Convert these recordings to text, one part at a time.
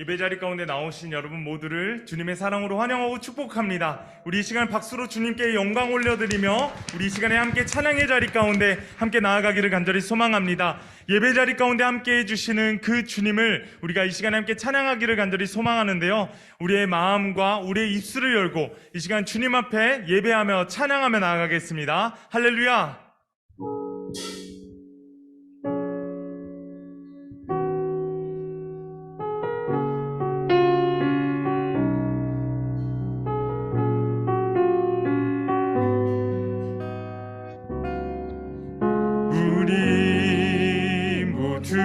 예배자리 가운데 나오신 여러분 모두를 주님의 사랑으로 환영하고 축복합니다. 우리 이 시간 박수로 주님께 영광 올려드리며 우리 이 시간에 함께 찬양의 자리 가운데 함께 나아가기를 간절히 소망합니다. 예배자리 가운데 함께 해주시는 그 주님을 우리가 이 시간에 함께 찬양하기를 간절히 소망하는데요, 우리의 마음과 우리의 입술을 열고 이 시간 주님 앞에 예배하며 찬양하며 나아가겠습니다. 할렐루야. 우리 모두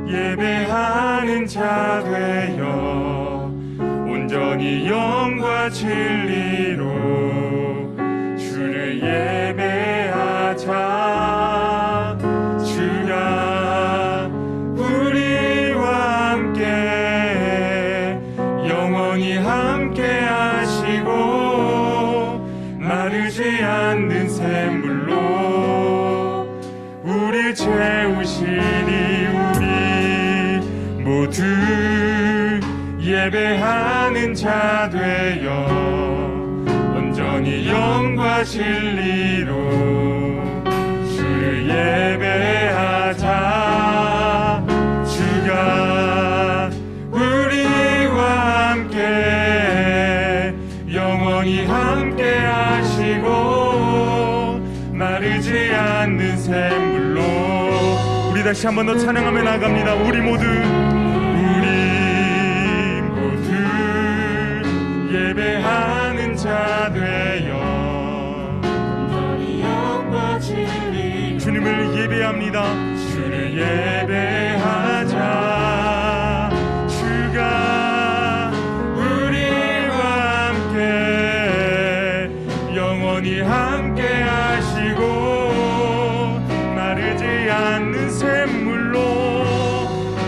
예배하는 자 되어 온전히 영과 진리로 주를 예배하자. 주가 우리와 함께 영원히 함께 하시고 마르지 않는 샘물로 우릴 채우시니 우리 모두 예배하는 자 되어 온전히 영과 진리로 주를 예배하자. 주가 우리와 함께 영원히 함께 하시고 마르지 않는 샘물로 우리 다시 한 번 더 찬양하며 나갑니다. 우리 모두 예배하는 자 되어 온전히 영과 진리 주님을 예배합니다. 주를 예배하자. 주가 우리와 함께 영원히 함께 하시고 마르지 않는 샘물로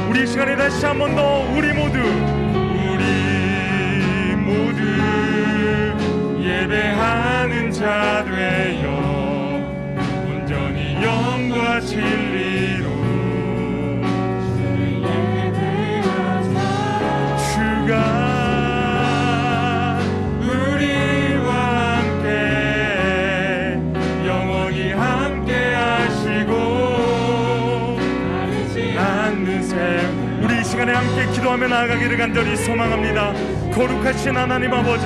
우리 이 시간에 다시 한 번 더 우리 모두 예배하는 자 되어 온전히 영과 진리로 주를 예배하자. 주가 우리와 함께 영원히 함께 하시고 마르지 않는 샘 우리 이 시간에 함께 기도하며 나아가기를 간절히 소망합니다. 거룩하신 하나님 아버지,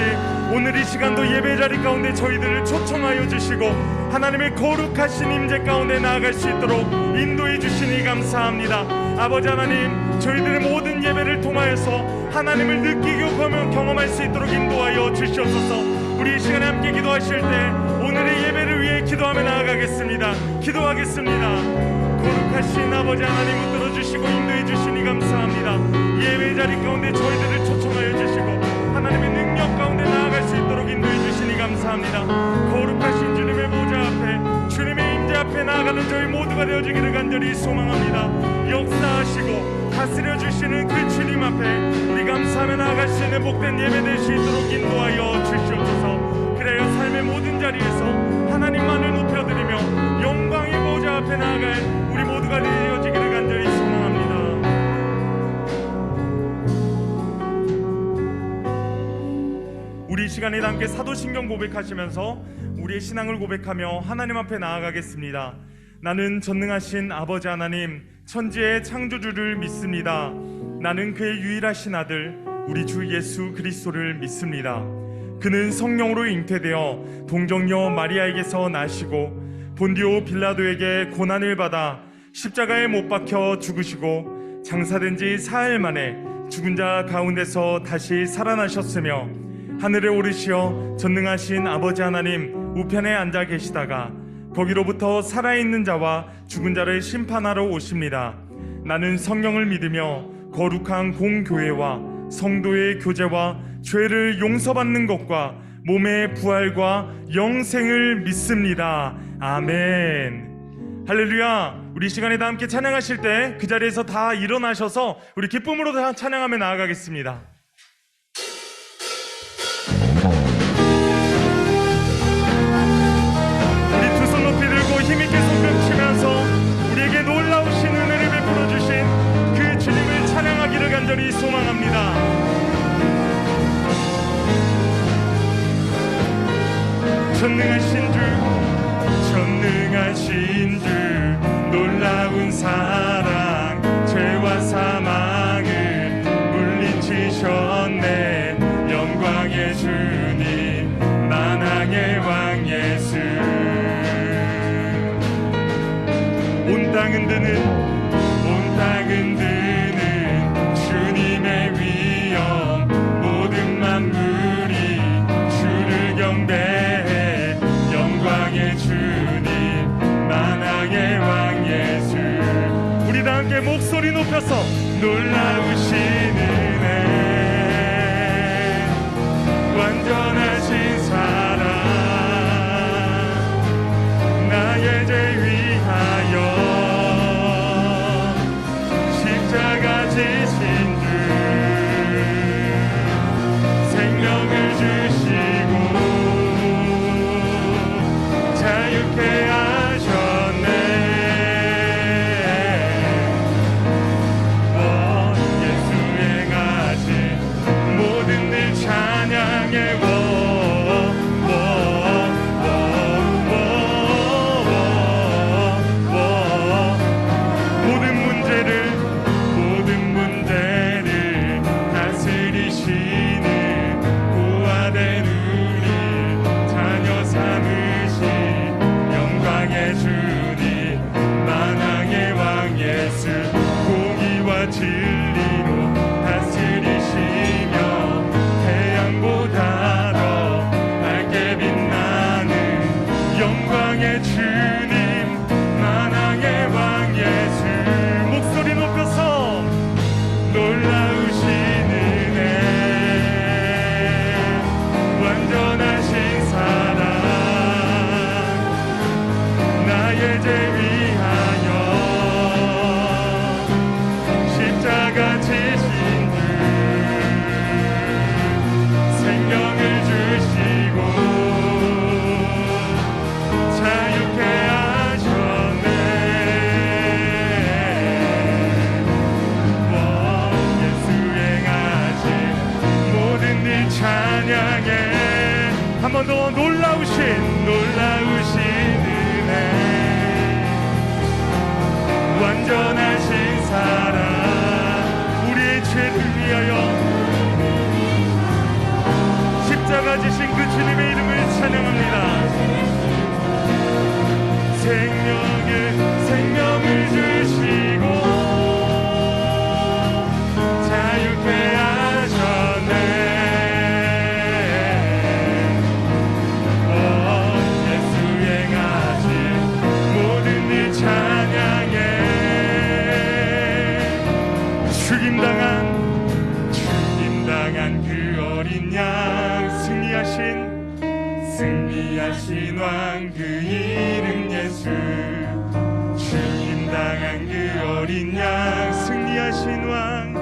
오늘 이 시간도 예배자리 가운데 저희들을 초청하여 주시고 하나님의 거룩하신 임재 가운데 나아갈 수 있도록 인도해 주시니 감사합니다. 아버지 하나님, 저희들의 모든 예배를 통하여서 하나님을 느끼고 경험할 수 있도록 인도하여 주시옵소서. 우리 이 시간에 함께 기도하실 때 오늘의 예배를 위해 기도하며 나아가겠습니다. 기도하겠습니다. 거룩하신 아버지 하나님, 붙들어 주시고 인도해 주시니 감사합니다. 예배자리 가운데 저희들을 초청하여 주시고 하나님의 능력 가운데 나아갈 수 있도록 인도해 주시니 감사합니다. 거룩하신 주님의 보좌 앞에, 주님의 임재 앞에 나아가는 저희 모두가 되어지기를 간절히 소망합니다. 역사하시고 다스려 주시는 그 주님 앞에 우리 감사하며 나아갈 수 있는 복된 예배 될 수 있도록 인도하여 주시옵소서. 그래야 삶의 모든 자리에서 하나님만을 높여드리며 영광의 보좌 앞에 나아갈 우리 모두가 되어지기를 간절히 소망합니다. 우리 이 시간에 함께 사도신경 고백하시면서 우리의 신앙을 고백하며 하나님 앞에 나아가겠습니다. 나는 전능하신 아버지 하나님, 천지의 창조주를 믿습니다. 나는 그의 유일하신 아들 우리 주 예수 그리스도를 믿습니다. 그는 성령으로 잉태되어 동정녀 마리아에게서 나시고 본디오 빌라도에게 고난을 받아 십자가에 못 박혀 죽으시고 장사된 지 사흘 만에 죽은 자 가운데서 다시 살아나셨으며 하늘에 오르시어 전능하신 아버지 하나님 우편에 앉아 계시다가 거기로부터 살아있는 자와 죽은 자를 심판하러 오십니다. 나는 성령을 믿으며 거룩한 공교회와 성도의 교제와 죄를 용서받는 것과 몸의 부활과 영생을 믿습니다. 아멘. 할렐루야. 우리 시간에 다 함께 찬양하실 때 그 자리에서 다 일어나셔서 우리 기쁨으로 다 찬양하며 나아가겠습니다. 힘있게 손뼉치면서 우리에게 놀라우신 은혜를 베풀어 주신 그 주님을 찬양하기를 간절히 전능하신 주 놀라운 사랑 죄와 사망을 물리치셨네. 영광의 주님 만왕의 왕 예수. 온 땅 흔드는 주님의 위엄. 모든 만물이 주를 경배해. 영광의 주님 만왕의 왕 예수. 우리 다 함께 목소리 높여서 놀라우신 은혜 완전하신 사랑 나의 죄 위하여 십자가 지신 주 생명을 주시고 자유케 하셨네. 예수 행하신 모든 일 찬양해. 모든 문제를 다스리시는 부활된 우리 자녀 삼으신 영광의 주님 만왕의 왕 예수. 공의와 진리로 다스리시며 태양보다 더 밝게 빛나는 영광의 주님 만왕의 왕 예수. 목소리 높여서 놀라우신 은혜 완전하신 사랑 나의 죄 위하여 십자가 지신 주 생명을 주시고 자유케 하셨네. 예수 행하신 모든 일 찬양해. 한 번 더 놀라우신 은혜 완전하신 사랑 우리의 죄를 위하여 십자가 지신 그 주님의 이름을 찬양합니다. 생명을 주시고 자유케 하셨네. 예수 행하신 모든 일 찬양해. 죽임당한 그 어린 양 승리하신 왕 그 이름 예수. 죽임당한 그 어린 양 승리하신 왕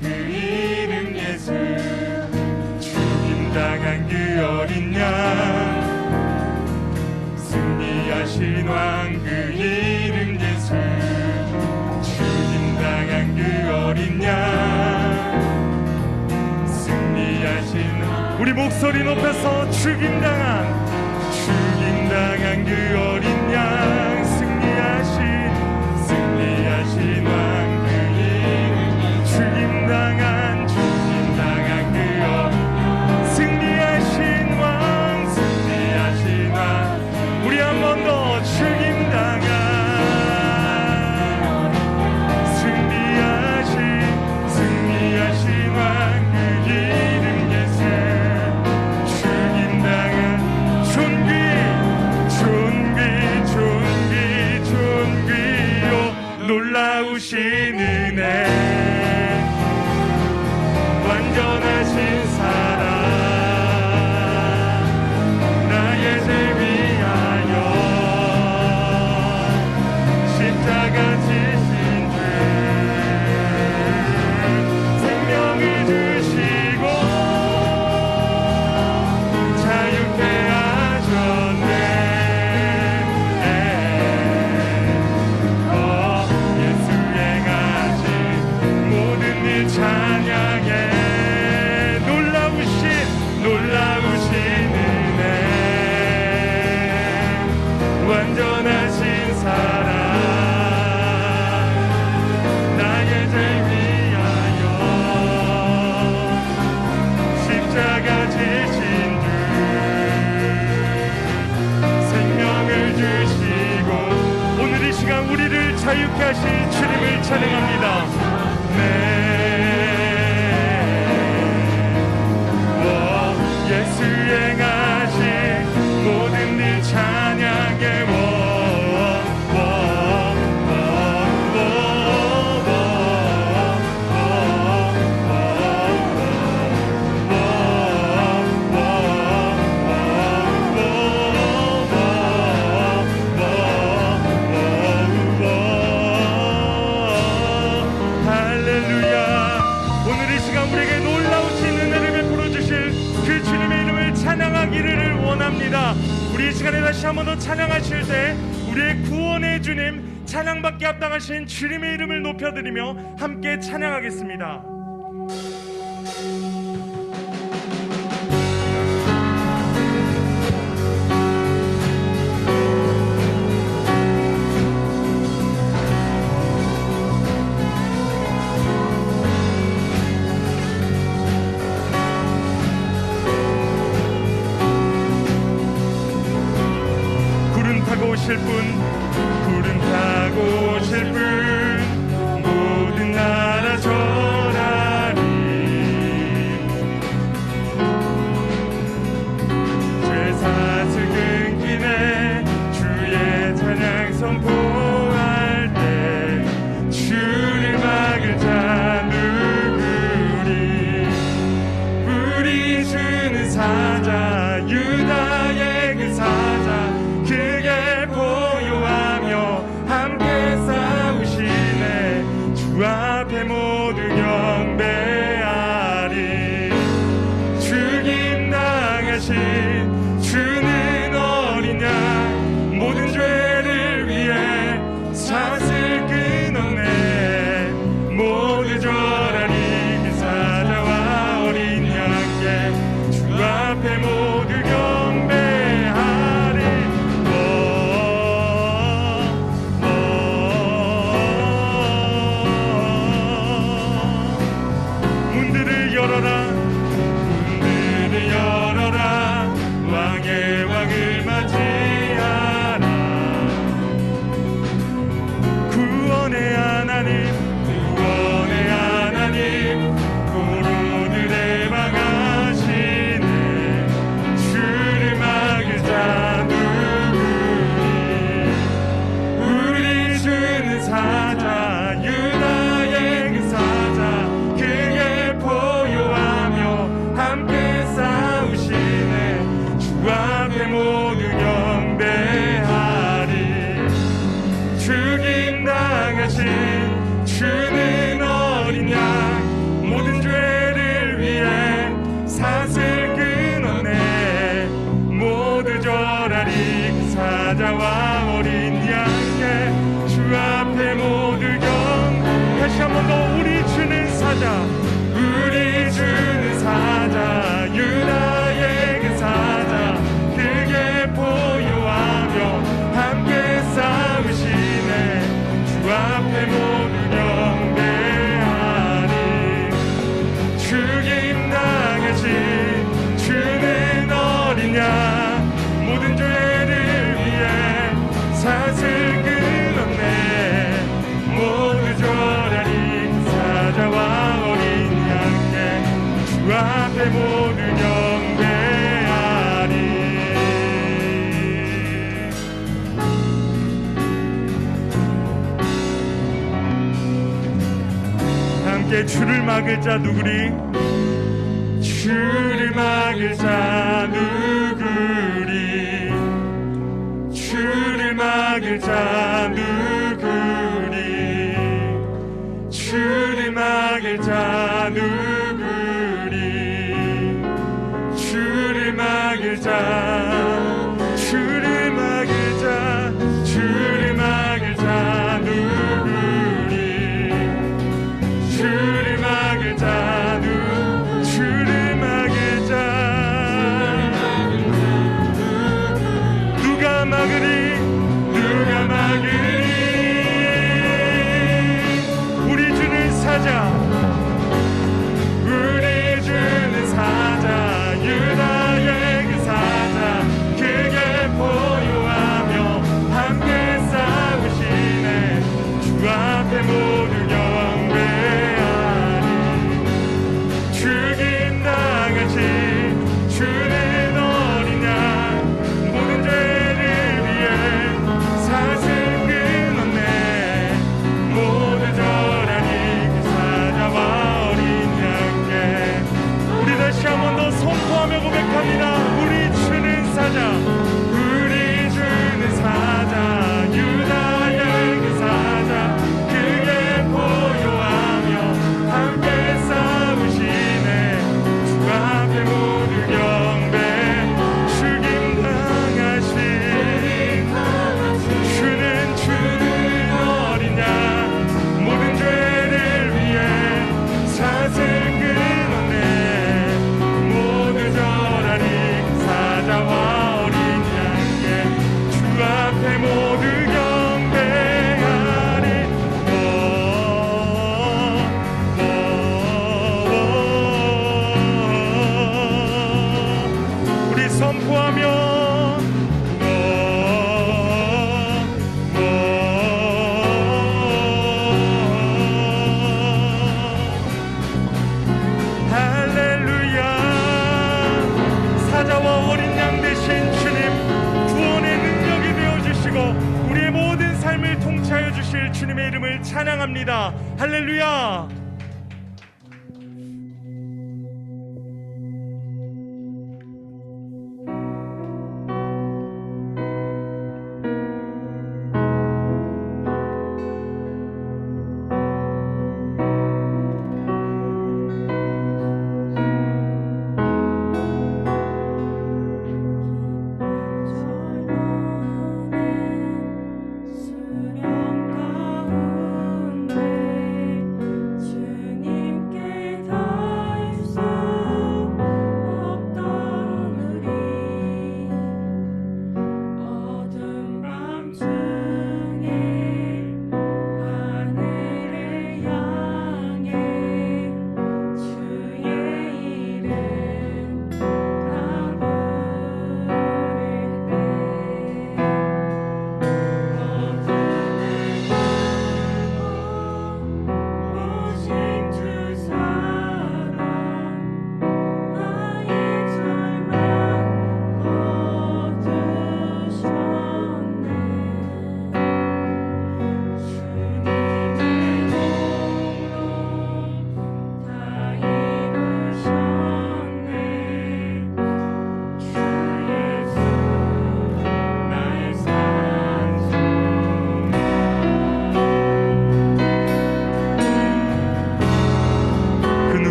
그 이름 예수. 죽임당한 그 어린 양 승리하신 왕 그 이름 예수. 죽임당한 그 어린 양 승리하신 우리 목소리 높여서 죽임당한 그 어린 양 승리하신 왕 그 이름. 죽임당한 그 승리하신 왕 우리 한 번 더 죽임당한 승리하신 왕 그 이름 예수. 죽임당한 존귀 함께 하신 주님을 찬양합니다. 예수 행하신 모든 일 찬양해. 우리 이 시간에 다시 한 번 더 찬양하실 때 우리의 구원의 주님, 찬양받기 합당하신 주님의 이름을 높여드리며 함께 찬양하겠습니다. 오실 분, 구름 타고 오실 분, 모든 나라 전하리. 죄 사슬 끊기네 주의 찬양 선포할 때 주를 막을 자 누구리. 우리 주는 사자, 유다의 그 사자, 그게 보유하며 함께 싸우시네. 주 앞에 모두 경배하리. 죽임 당하신 주는 어린 양, 모든 죄를 위해 사슬 끊었네. 모두 절하리. 그 사자와 어린 양께 주 앞에 모두 주는 어린 양, 모든 죄를 위해 사슬 끊었네. 모두 절하리. 그 사자와 어린 양께 주 앞에 모두 다시 한 번 더. 우리 주는 사자, 우리 주는 사자, 유다의 그 사자, 그게 보유하며 함께 싸우시네. 주 앞에 모두 경배하리. 죽임 당하신 주는 어린 양, 모든 죄를 위해 사슬 끊었네. 모두 절하리. 그 사자와 어린 양께 주 앞에 모두 경배하리. 함께 주를 막을 자 누구리. 주를 막을 자 누구리. 주를 막을 자 누구리. 주를 막을 자 누구리. 주를 막을 자, 주를 막을 자, 주를 막을 자 누구리. 주를 막을 자 주를 막을 자 누가 막으리. 누가 막으리. 우리 주는 사자, 우리 주는 사자, 유다의 그 사자, 사자 우리 주는 사자 유다의 그 사자 그게 보유하며 함께 싸우시네 주 앞에 모두 경배 죽임 당하신 주는 어린 양 모든 죄를 위해 사슬 끊었네 모두 절하리 그 사자와 어린 양께 주 앞에 모두 경배하리 우리 선포하며 할렐루야 사자와 어린 양 되신 주님 구원의 능력이 되어주시고 우리의 모든 삶을 통치하여 주실 주님의 이름을 찬양합니다. 할렐루야.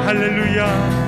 할렐루야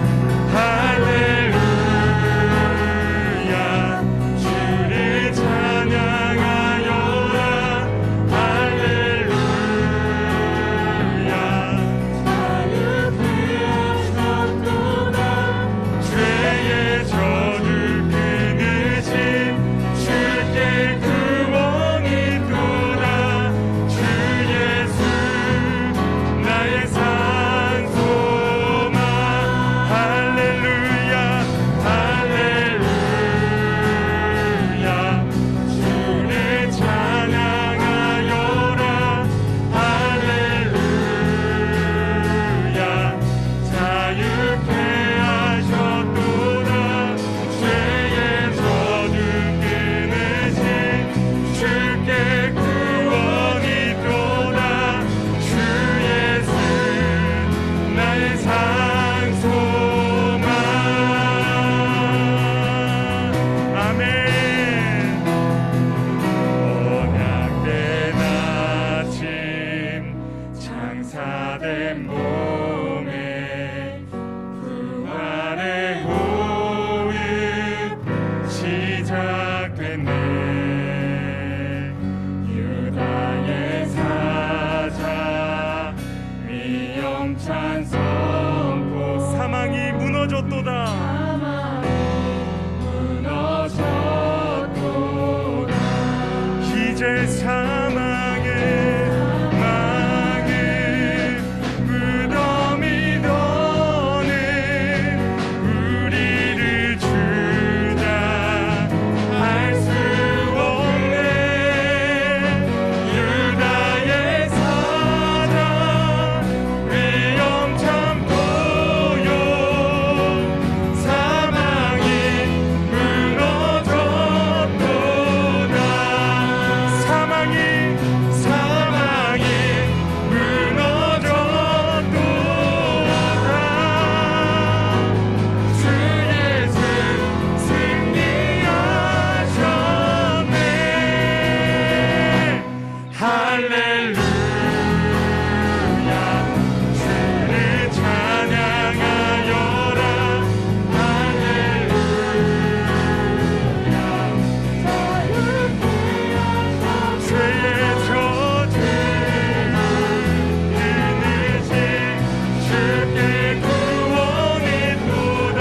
무너졌도다. 이제 사망의 무덤이 너는 우리를 주자 할 수 없네. 유다의 사자 위엄 참고요. 사망이 무너졌도다. 사망이 무너졌도다. 주 예수 승리하셨네. 할렐루야. 주를 찬양하여라. 할렐루야. 죄의 저주를 끊으신 주께 구원이 도다.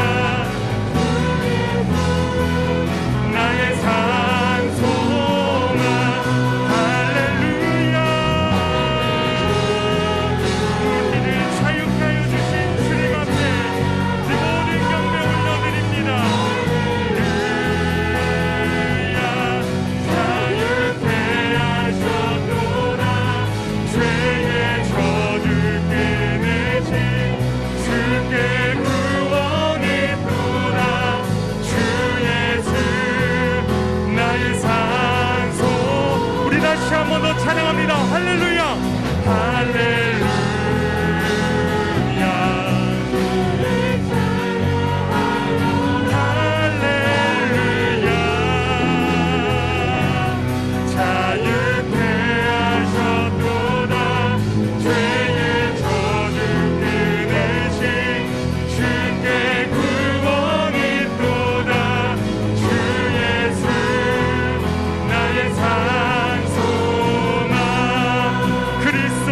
나의 산 소망. 할렐루야. 우리를 자유케 하여 주신 주님 앞에 이 모든 경배 올려드립니다. 할렐루야. 자유케 하셨도다. 죄의 저주 끊으신 주께 구원이 도다. 주 예수 나의 산소. 우리 다시 한 번 더 찬양합니다. 할렐루야. 할렐루야. 할렐루야. 자유케 하셨도다. 죄의 저주 끊으신 주께 구원이 도다. 주 예수 나의 산 소망. 그리스도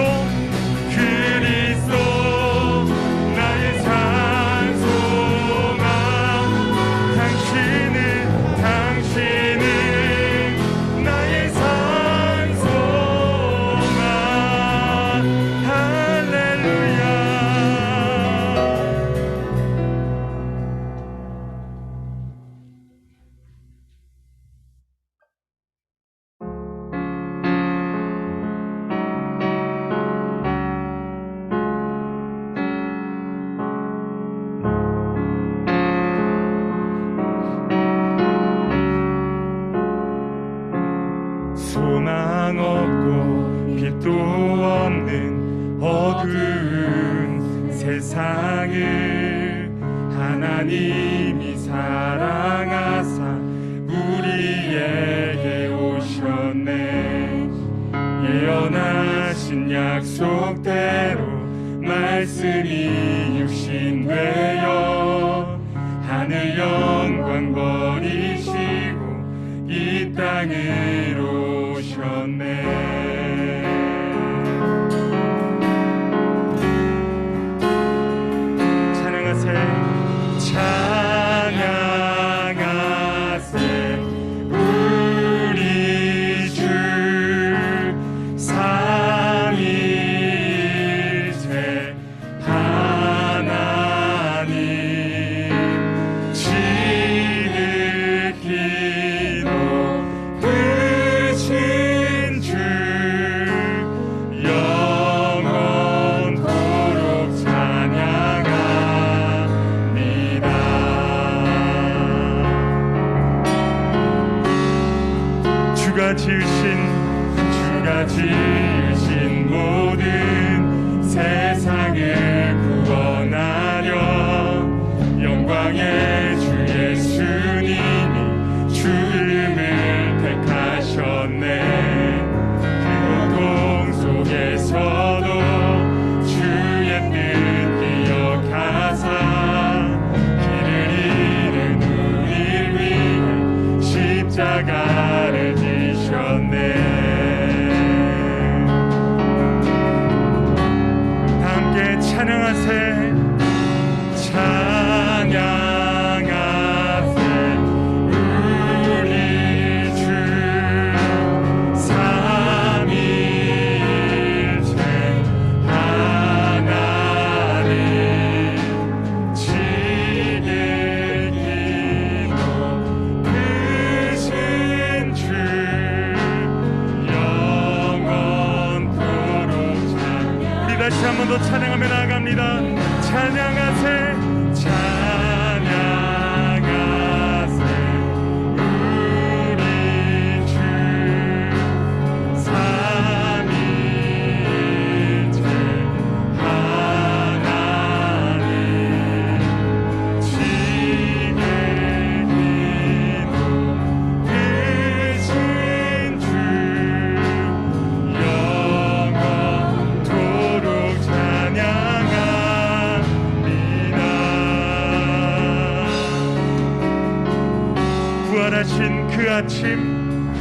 나의 산 소망. 당신은 나의 산 소망. 할렐루야. 소망 없고 빛도 없는 어두운 세상을 하나님이 사랑하사 우리에게 오셨네. 예언하신 약속대로 말씀이 육신 되어 하늘 영광 버리시고 이 땅으로 오셨네. 찬양하세. 찬양하세. 우리 주 삼위일체 하나님 지극히 높으신 주 영원토록 찬양합니다. 주가 지으신 모든 세상을 구원하려 영광의 주 예수님이 죽음을 택하셨네. 그 고통 속에서도 주의 뜻 기억하사 길을 잃은 우리를 위해 십자가를 지셨네. 부활하신 그 아침,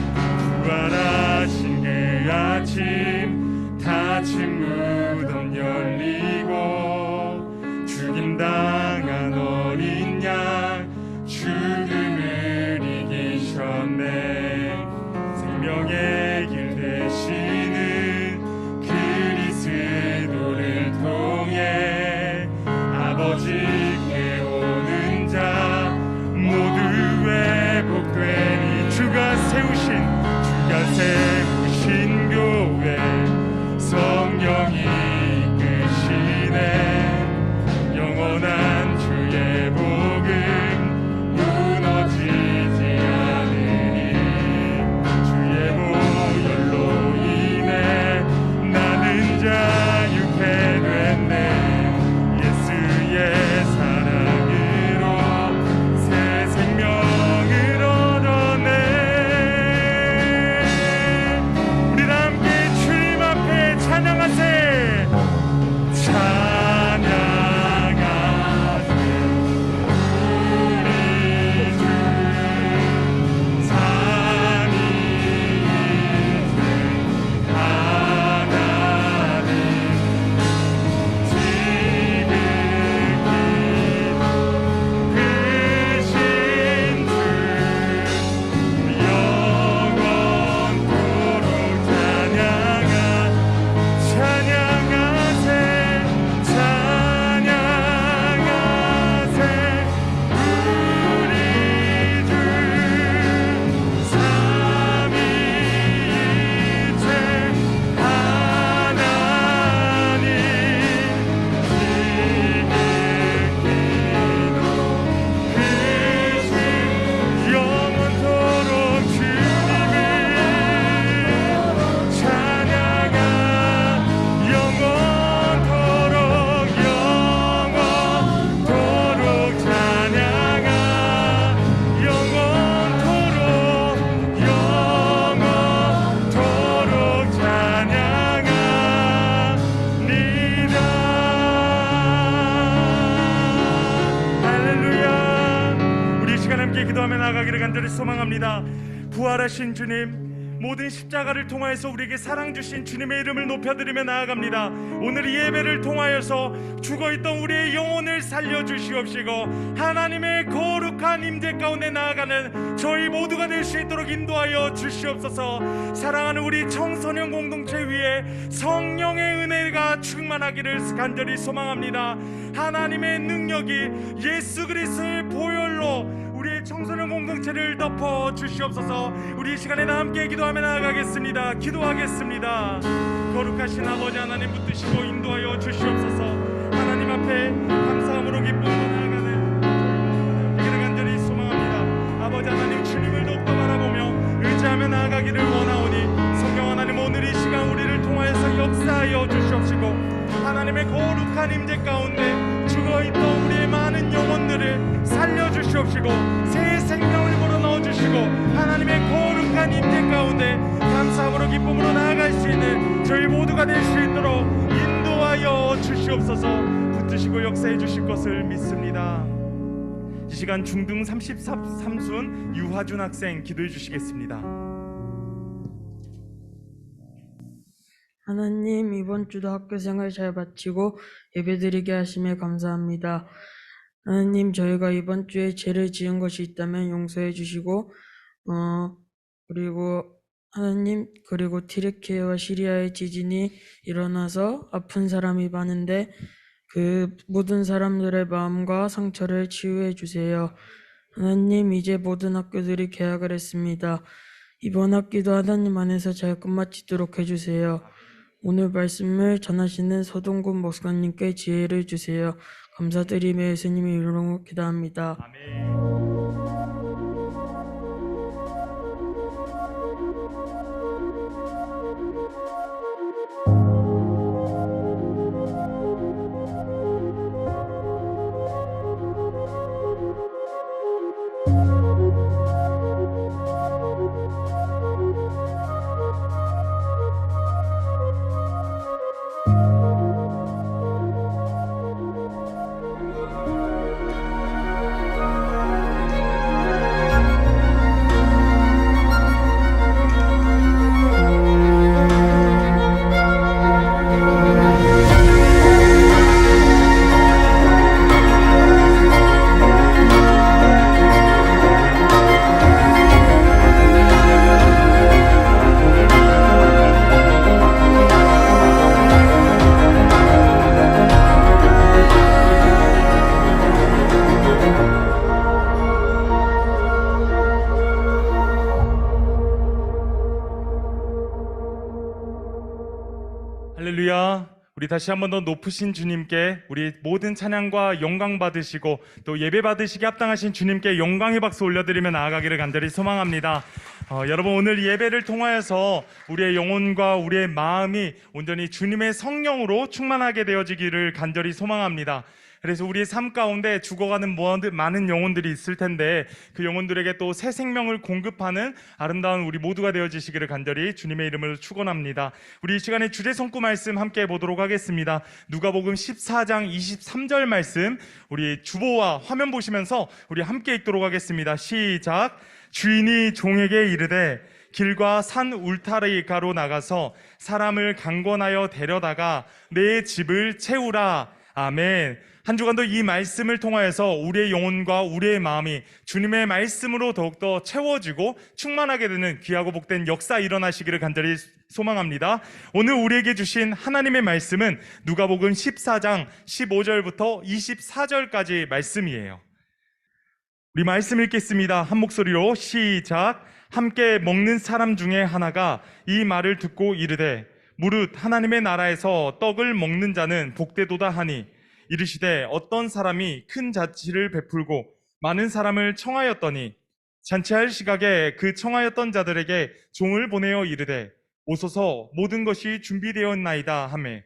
부활하신 그 아침, 다친 무덤 열리고 죽임당한 어린 양 죽음을 이기셨네. 생명의 길 되시는 그리스도를 통해 아버지께 오는 자 모두 회복되니 주가 세우신 교회 성령이 이끄시네. 영원한 주의 복음 무너지지 않으니 주의 보혈로 인해 나는 자유케 됐네. 예수의 사랑으로 새 생명을 얻었네. 우리 다 함께 주님 앞에 찬양하세. 찬양하세 우리 주 삼위일체 하나님 지극히 크신 주 영원토록 찬양하세. 찬양하세 우리 주 삼위일체 하나님 지극히 크신 영원토록 주님을 찬양하. 영원토록 찬양하. 영원토록 찬양하니다. 할렐루야. 우리 이 시간 함께 기도하며 나아가기를 간절히 소망합니다. 부활하신 주님, 모든 십자가를 통하여서 우리에게 사랑 주신 주님의 이름을 높여드리며 나아갑니다. 오늘 이 예배를 통하여서 죽어있던 우리의 영혼을 살려주시옵시고 하나님의 거룩한 임재 가운데 나아가는 저희 모두가 될 수 있도록 인도하여 주시옵소서. 사랑하는 우리 청소년 공동체 위에 성령의 은혜가 충만하기를 간절히 소망합니다. 하나님의 능력이 예수 그리스도의 보혈로 우리의 청소년 공동체를 덮어 주시옵소서. 우리 이 시간에 다 함께 기도하며 나아가겠습니다. 기도하겠습니다. 거룩하신 아버지 하나님 붙드시고 인도하여 주시옵소서. 하나님 앞에 감사함으로 기쁨으로 나아가는 저희 간절히 소망합니다. 아버지 하나님 주님을 높고 바라보며 의지하며 나아가기를 원하오니 성령 하나님 오늘 이 시간 우리를 통하여서 역사하여 주시옵시고 하나님의 거룩한 임재 가운데 죽어있던 우리의 많은 영혼들을 살려주시옵시고 새 생명을 불어넣어주시고 하나님의 거룩한 임재 가운데 감사함으로 기쁨으로 나아갈 수 있는 저희 모두가 될 수 있도록 인도하여 주시옵소서. 붙드시고 역사해 주실 것을 믿습니다. 이 시간 중등 33순 유화준 학생 기도해 주시겠습니다. 하나님, 이번 주도 학교 생활 잘 마치고 예배드리게 하심에 감사합니다. 하나님, 저희가 이번 주에 죄를 지은 것이 있다면 용서해 주시고 그리고 튀르키예와 시리아의 지진이 일어나서 아픈 사람이 많은데 그 모든 사람들의 마음과 상처를 치유해 주세요. 하나님, 이제 모든 학교들이 개학을 했습니다. 이번 학기도 하나님 안에서 잘 끝마치도록 해주세요. 오늘 말씀을 전하시는 서동군 목사님께 지혜를 주세요. 감사드리며 예수님의 이름으로 기도합니다. 아멘. 우리 다시 한 번 더 높으신 주님께 우리 모든 찬양과 영광 받으시고 또 예배 받으시기 합당하신 주님께 영광의 박수 올려드리며 나아가기를 간절히 소망합니다. 여러분, 오늘 예배를 통하여서 우리의 영혼과 우리의 마음이 온전히 주님의 성령으로 충만하게 되어지기를 간절히 소망합니다. 그래서 우리의 삶 가운데 죽어가는 많은 영혼들이 있을 텐데 그 영혼들에게 또 새 생명을 공급하는 아름다운 우리 모두가 되어지시기를 간절히 주님의 이름으로 축원합니다. 우리 이 시간에 주제 성구 말씀 함께 보도록 하겠습니다. 누가복음 14장 23절 말씀, 우리 주보와 화면 보시면서 우리 함께 읽도록 하겠습니다. 시작. 주인이 종에게 이르되 길과 산 울타리가로 나가서 사람을 강권하여 데려다가 내 집을 채우라. 아멘. 한 주간도 이 말씀을 통하여서 우리의 영혼과 우리의 마음이 주님의 말씀으로 더욱더 채워지고 충만하게 되는 귀하고 복된 역사 일어나시기를 간절히 소망합니다. 오늘 우리에게 주신 하나님의 말씀은 누가복음 14장 15절부터 24절까지 말씀이에요. 우리 말씀 읽겠습니다. 한 목소리로 시작. 함께 먹는 사람 중에 하나가 이 말을 듣고 이르되 무릇 하나님의 나라에서 떡을 먹는 자는 복되도다 하니 이르시되 어떤 사람이 큰 잔치를 베풀고 많은 사람을 청하였더니 잔치할 시각에 그 청하였던 자들에게 종을 보내어 이르되 오소서 모든 것이 준비되었나이다 하매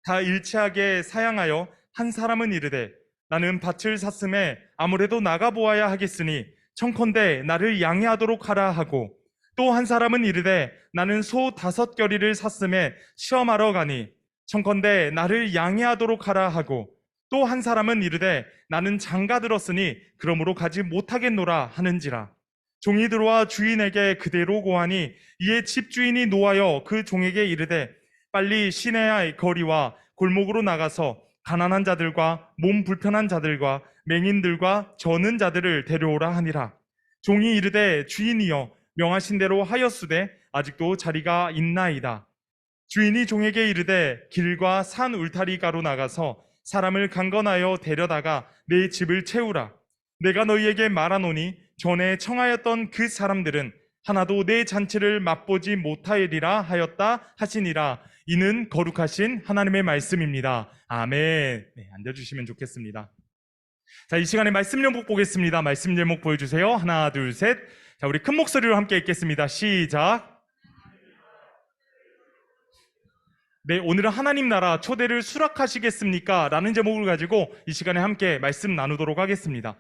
다 일치하게 사양하여 한 사람은 이르되 나는 밭을 샀음에 아무래도 나가보아야 하겠으니 청컨대 나를 양해하도록 하라 하고 또 한 사람은 이르되 나는 소 5겨리를 샀음에 시험하러 가니 청컨대 나를 양해하도록 하라 하고 또 한 사람은 이르되 나는 장가 들었으니 그러므로 가지 못하겠노라 하는지라. 종이 들어와 주인에게 그대로 고하니 이에 집주인이 노하여 그 종에게 이르되 빨리 시내의 거리와 골목으로 나가서 가난한 자들과 몸 불편한 자들과 맹인들과 저는 자들을 데려오라 하니라. 종이 이르되 주인이여 명하신 대로 하였으되 아직도 자리가 있나이다. 주인이 종에게 이르되 길과 산 울타리가로 나가서 사람을 강건하여 데려다가 내 집을 채우라. 내가 너희에게 말하노니 전에 청하였던 그 사람들은 하나도 내 잔치를 맛보지 못하리라 하였다 하시니라. 이는 거룩하신 하나님의 말씀입니다. 아멘. 네, 앉아주시면 좋겠습니다. 자, 이 시간에 말씀 제목 보겠습니다. 말씀 제목 보여주세요. 하나, 둘, 셋. 자, 우리 큰 목소리로 함께 읽겠습니다. 시작. 네, 오늘은 하나님 나라 초대를 수락하시겠습니까? 라는 제목을 가지고 이 시간에 함께 말씀 나누도록 하겠습니다.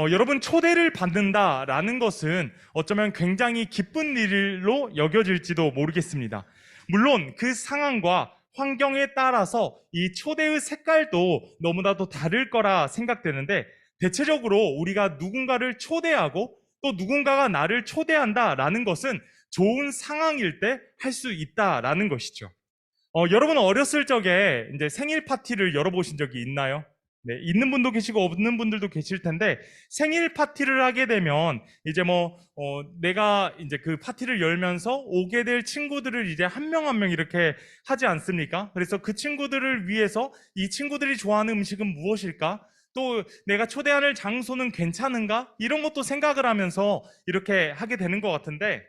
여러분, 초대를 받는다라는 것은 어쩌면 굉장히 기쁜 일로 여겨질지도 모르겠습니다. 물론 그 상황과 환경에 따라서 이 초대의 색깔도 너무나도 다를 거라 생각되는데 대체적으로 우리가 누군가를 초대하고 또 누군가가 나를 초대한다라는 것은 좋은 상황일 때 할 수 있다라는 것이죠. 여러분 어렸을 적에 이제 생일 파티를 열어보신 적이 있나요? 네, 있는 분도 계시고 없는 분들도 계실 텐데 생일 파티를 하게 되면 이제 내가 이제 그 파티를 열면서 오게 될 친구들을 이제 한 명 한 명 이렇게 하지 않습니까? 그래서 그 친구들을 위해서 이 친구들이 좋아하는 음식은 무엇일까? 또 내가 초대할 장소는 괜찮은가? 이런 것도 생각을 하면서 이렇게 하게 되는 것 같은데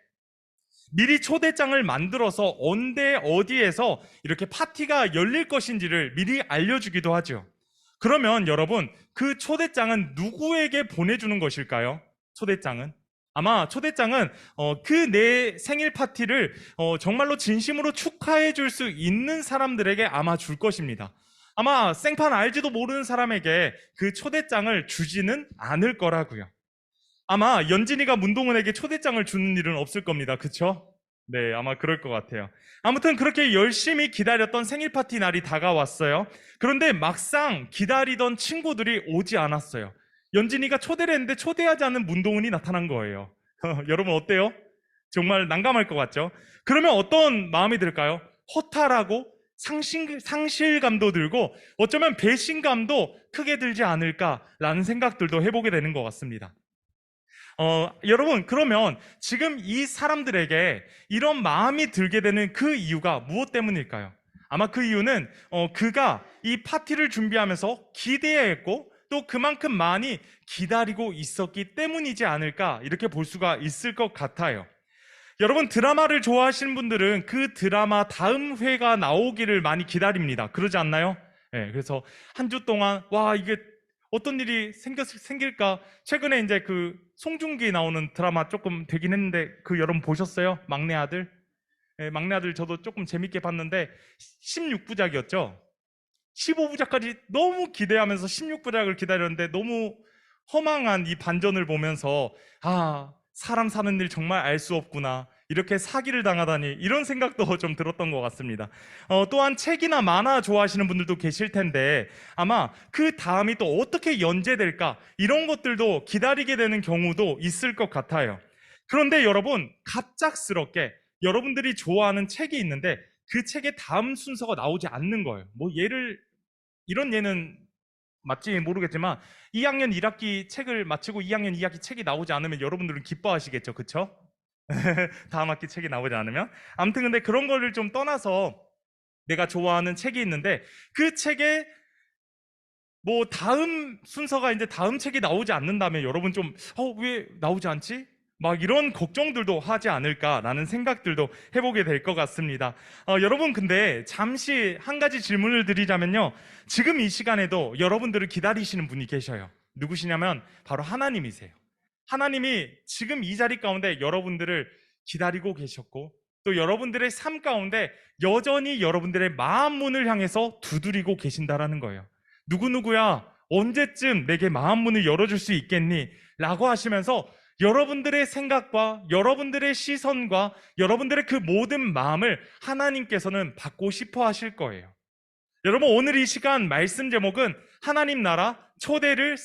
미리 초대장을 만들어서 언제 어디에서 이렇게 파티가 열릴 것인지를 미리 알려주기도 하죠. 그러면 여러분 그 초대장은 누구에게 보내주는 것일까요? 초대장은 아마 초대장은 그 내 생일 파티를 정말로 진심으로 축하해 줄 수 있는 사람들에게 아마 줄 것입니다. 아마 생판 알지도 모르는 사람에게 그 초대장을 주지는 않을 거라고요. 아마 연진이가 문동은에게 초대장을 주는 일은 없을 겁니다. 그쵸? 네, 아마 그럴 것 같아요. 아무튼 그렇게 열심히 기다렸던 생일 파티 날이 다가왔어요. 그런데 막상 기다리던 친구들이 오지 않았어요. 연진이가 초대를 했는데 초대하지 않은 문동은이 나타난 거예요. 여러분 어때요? 정말 난감할 것 같죠? 그러면 어떤 마음이 들까요? 허탈하고 상실감도 들고 어쩌면 배신감도 크게 들지 않을까라는 생각들도 해보게 되는 것 같습니다. 여러분 그러면 지금 이 사람들에게 이런 마음이 들게 되는 그 이유가 무엇 때문일까요? 아마 그 이유는 그가 이 파티를 준비하면서 기대했고 또 그만큼 많이 기다리고 있었기 때문이지 않을까 이렇게 볼 수가 있을 것 같아요. 여러분 드라마를 좋아하시는 분들은 그 드라마 다음 회가 나오기를 많이 기다립니다. 그러지 않나요? 네, 그래서 한 주 동안 와 이게 어떤 일이 생길까? 최근에 이제 그 송중기 나오는 드라마 조금 되긴 했는데 그 여러분 보셨어요? 막내 아들? 네, 막내 아들 저도 조금 재밌게 봤는데 16부작이었죠? 15부작까지 너무 기대하면서 16부작을 기다렸는데 너무 허망한 이 반전을 보면서 아, 사람 사는 일 정말 알 수 없구나. 이렇게 사기를 당하다니 이런 생각도 좀 들었던 것 같습니다. 또한 책이나 만화 좋아하시는 분들도 계실 텐데 아마 그 다음이 또 어떻게 연재될까 이런 것들도 기다리게 되는 경우도 있을 것 같아요. 그런데 여러분 갑작스럽게 여러분들이 좋아하는 책이 있는데 그 책의 다음 순서가 나오지 않는 거예요. 뭐 이런 예는 맞지 모르겠지만 2학년 1학기 책을 마치고 2학년 2학기 책이 나오지 않으면 여러분들은 기뻐하시겠죠, 그쵸? 다음 학기 책이 나오지 않으면 아무튼 근데 그런 거를 좀 떠나서 내가 좋아하는 책이 있는데 그 책에 뭐 다음 순서가 이제 다음 책이 나오지 않는다면 여러분 좀 왜 나오지 않지? 막 이런 걱정들도 하지 않을까라는 생각들도 해보게 될 것 같습니다. 여러분 근데 잠시 한 가지 질문을 드리자면요. 지금 이 시간에도 여러분들을 기다리시는 분이 계셔요. 누구시냐면 바로 하나님이세요. 하나님이 지금 이 자리 가운데 여러분들을 기다리고 계셨고 또 여러분들의 삶 가운데 여전히 여러분들의 마음 문을 향해서 두드리고 계신다라는 거예요. 누구누구야 언제쯤 내게 마음 문을 열어줄 수 있겠니? 라고 하시면서 여러분들의 생각과 여러분들의 시선과 여러분들의 그 모든 마음을 하나님께서는 받고 싶어 하실 거예요. 여러분 오늘 이 시간 말씀 제목은 하나님 나라 초대를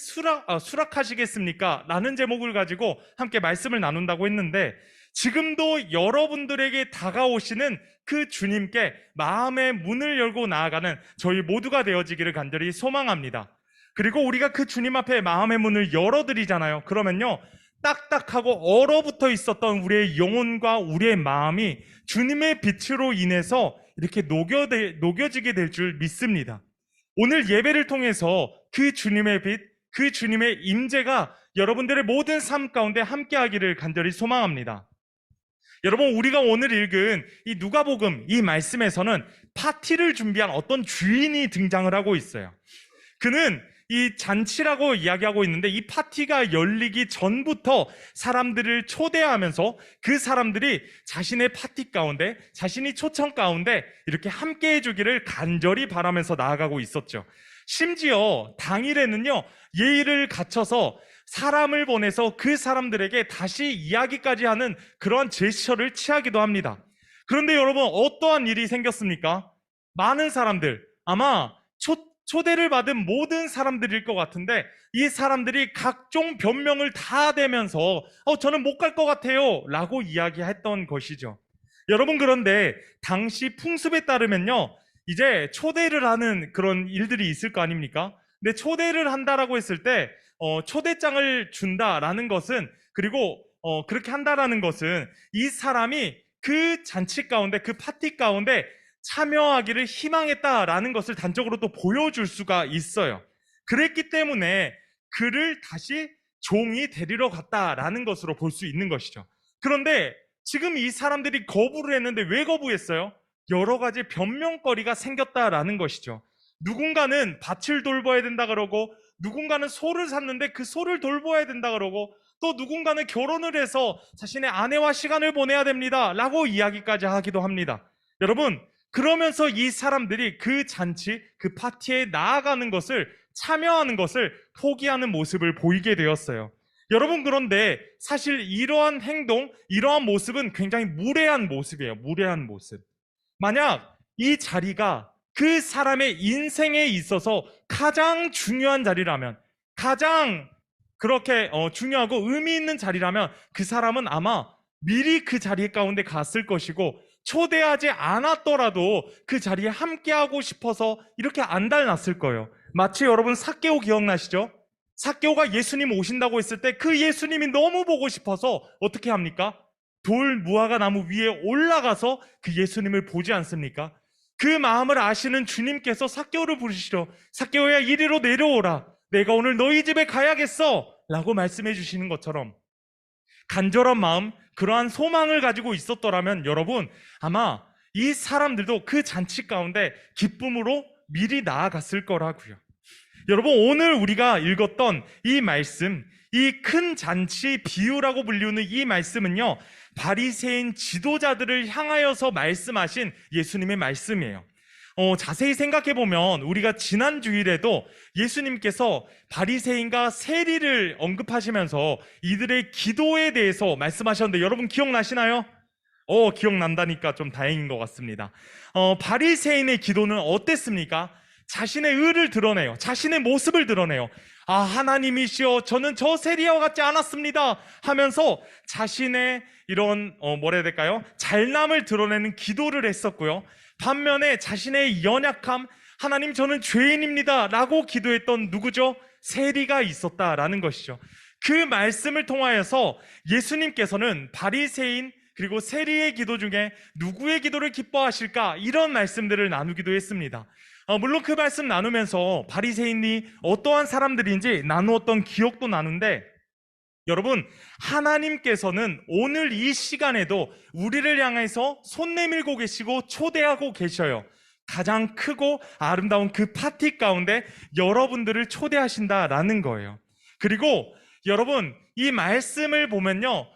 수락하시겠습니까? 라는 제목을 가지고 함께 말씀을 나눈다고 했는데 지금도 여러분들에게 다가오시는 그 주님께 마음의 문을 열고 나아가는 저희 모두가 되어지기를 간절히 소망합니다. 그리고 우리가 그 주님 앞에 마음의 문을 열어드리잖아요. 그러면요 딱딱하고 얼어붙어 있었던 우리의 영혼과 우리의 마음이 주님의 빛으로 인해서 이렇게 녹여지게 될 줄 믿습니다. 오늘 예배를 통해서 그 주님의 빛, 그 주님의 임재가 여러분들의 모든 삶 가운데 함께하기를 간절히 소망합니다. 여러분 우리가 오늘 읽은 이 누가복음 이 말씀에서는 파티를 준비한 어떤 주인이 등장을 하고 있어요. 그는 이 잔치라고 이야기하고 있는데 이 파티가 열리기 전부터 사람들을 초대하면서 그 사람들이 자신의 파티 가운데 자신이 초청 가운데 이렇게 함께 해주기를 간절히 바라면서 나아가고 있었죠. 심지어 당일에는요 예의를 갖춰서 사람을 보내서 그 사람들에게 다시 이야기까지 하는 그러한 제스처를 취하기도 합니다. 그런데 여러분 어떠한 일이 생겼습니까? 많은 사람들 아마 초대를 받은 모든 사람들일 것 같은데 이 사람들이 각종 변명을 다 대면서 저는 못 갈 것 같아요 라고 이야기했던 것이죠. 여러분 그런데 당시 풍습에 따르면요 이제 초대를 하는 그런 일들이 있을 거 아닙니까? 근데 초대를 한다라고 했을 때 초대장을 준다라는 것은 그리고 그렇게 한다라는 것은 이 사람이 그 잔치 가운데 그 파티 가운데 참여하기를 희망했다라는 것을 단적으로 또 보여줄 수가 있어요. 그랬기 때문에 그를 다시 종이 데리러 갔다라는 것으로 볼 수 있는 것이죠. 그런데 지금 이 사람들이 거부를 했는데 왜 거부했어요? 여러 가지 변명거리가 생겼다라는 것이죠. 누군가는 밭을 돌봐야 된다 그러고 누군가는 소를 샀는데 그 소를 돌봐야 된다 그러고 또 누군가는 결혼을 해서 자신의 아내와 시간을 보내야 됩니다 라고 이야기까지 하기도 합니다. 여러분 그러면서 이 사람들이 그 잔치, 그 파티에 나아가는 것을 참여하는 것을 포기하는 모습을 보이게 되었어요. 여러분 그런데 사실 이러한 행동, 이러한 모습은 굉장히 무례한 모습이에요. 무례한 모습. 만약 이 자리가 그 사람의 인생에 있어서 가장 중요한 자리라면 가장 그렇게 중요하고 의미 있는 자리라면 그 사람은 아마 미리 그 자리 가운데 갔을 것이고 초대하지 않았더라도 그 자리에 함께하고 싶어서 이렇게 안달났을 거예요. 마치 여러분 삭개오 기억나시죠? 삭개오가 예수님 오신다고 했을 때 그 예수님이 너무 보고 싶어서 어떻게 합니까? 돌 무화과 나무 위에 올라가서 그 예수님을 보지 않습니까? 그 마음을 아시는 주님께서 삭개오를 부르시죠. 삭개오야 이리로 내려오라. 내가 오늘 너희 집에 가야겠어 라고 말씀해 주시는 것처럼 간절한 마음, 그러한 소망을 가지고 있었더라면 여러분 아마 이 사람들도 그 잔치 가운데 기쁨으로 미리 나아갔을 거라고요. 여러분 오늘 우리가 읽었던 이 말씀, 이 큰 잔치 비유라고 불리우는 이 말씀은요, 바리새인 지도자들을 향하여서 말씀하신 예수님의 말씀이에요. 자세히 생각해 보면 우리가 지난 주일에도 예수님께서 바리새인과 세리를 언급하시면서 이들의 기도에 대해서 말씀하셨는데 여러분 기억나시나요? 기억난다니까 좀 다행인 것 같습니다. 바리새인의 기도는 어땠습니까? 자신의 의를 드러내요. 자신의 모습을 드러내요. 하나님이시여 저는 저 세리와 같지 않았습니다 하면서 자신의 이런 뭐라 해야 될까요? 잘남을 드러내는 기도를 했었고요. 반면에 자신의 연약함, 하나님 저는 죄인입니다 라고 기도했던 누구죠? 세리가 있었다라는 것이죠. 그 말씀을 통하여서 예수님께서는 바리새인 그리고 세리의 기도 중에 누구의 기도를 기뻐하실까? 이런 말씀들을 나누기도 했습니다. 물론 그 말씀 나누면서 바리새인이 어떠한 사람들인지 나누었던 기억도 나는데 여러분 하나님께서는 오늘 이 시간에도 우리를 향해서 손 내밀고 계시고 초대하고 계셔요. 가장 크고 아름다운 그 파티 가운데 여러분들을 초대하신다라는 거예요. 그리고 여러분 이 말씀을 보면요,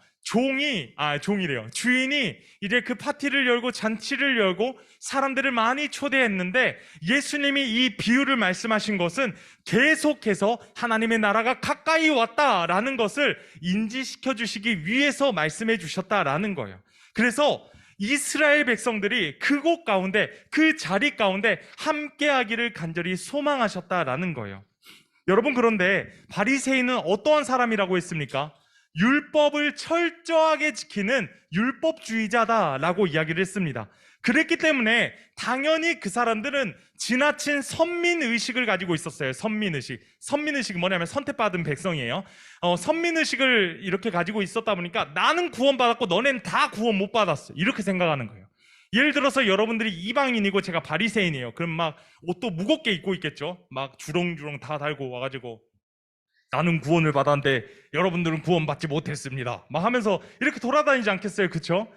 주인이 이제 그 파티를 열고 잔치를 열고 사람들을 많이 초대했는데 예수님이 이 비유를 말씀하신 것은 계속해서 하나님의 나라가 가까이 왔다라는 것을 인지시켜 주시기 위해서 말씀해 주셨다라는 거예요. 그래서 이스라엘 백성들이 그곳 가운데 그 자리 가운데 함께하기를 간절히 소망하셨다라는 거예요. 여러분 그런데 바리새인은 어떠한 사람이라고 했습니까? 율법을 철저하게 지키는 율법주의자다라고 이야기를 했습니다. 그랬기 때문에 당연히 그 사람들은 지나친 선민의식을 가지고 있었어요. 선민의식은 뭐냐면 선택받은 백성이에요. 선민의식을 이렇게 가지고 있었다 보니까 나는 구원받았고 너넨 다 구원 못 받았어 이렇게 생각하는 거예요. 예를 들어서 여러분들이 이방인이고 제가 바리새인이에요. 그럼 막 옷도 무겁게 입고 있겠죠. 막 주렁주렁 다 달고 와가지고 나는 구원을 받았는데 여러분들은 구원받지 못했습니다 막 하면서 이렇게 돌아다니지 않겠어요? 그쵸?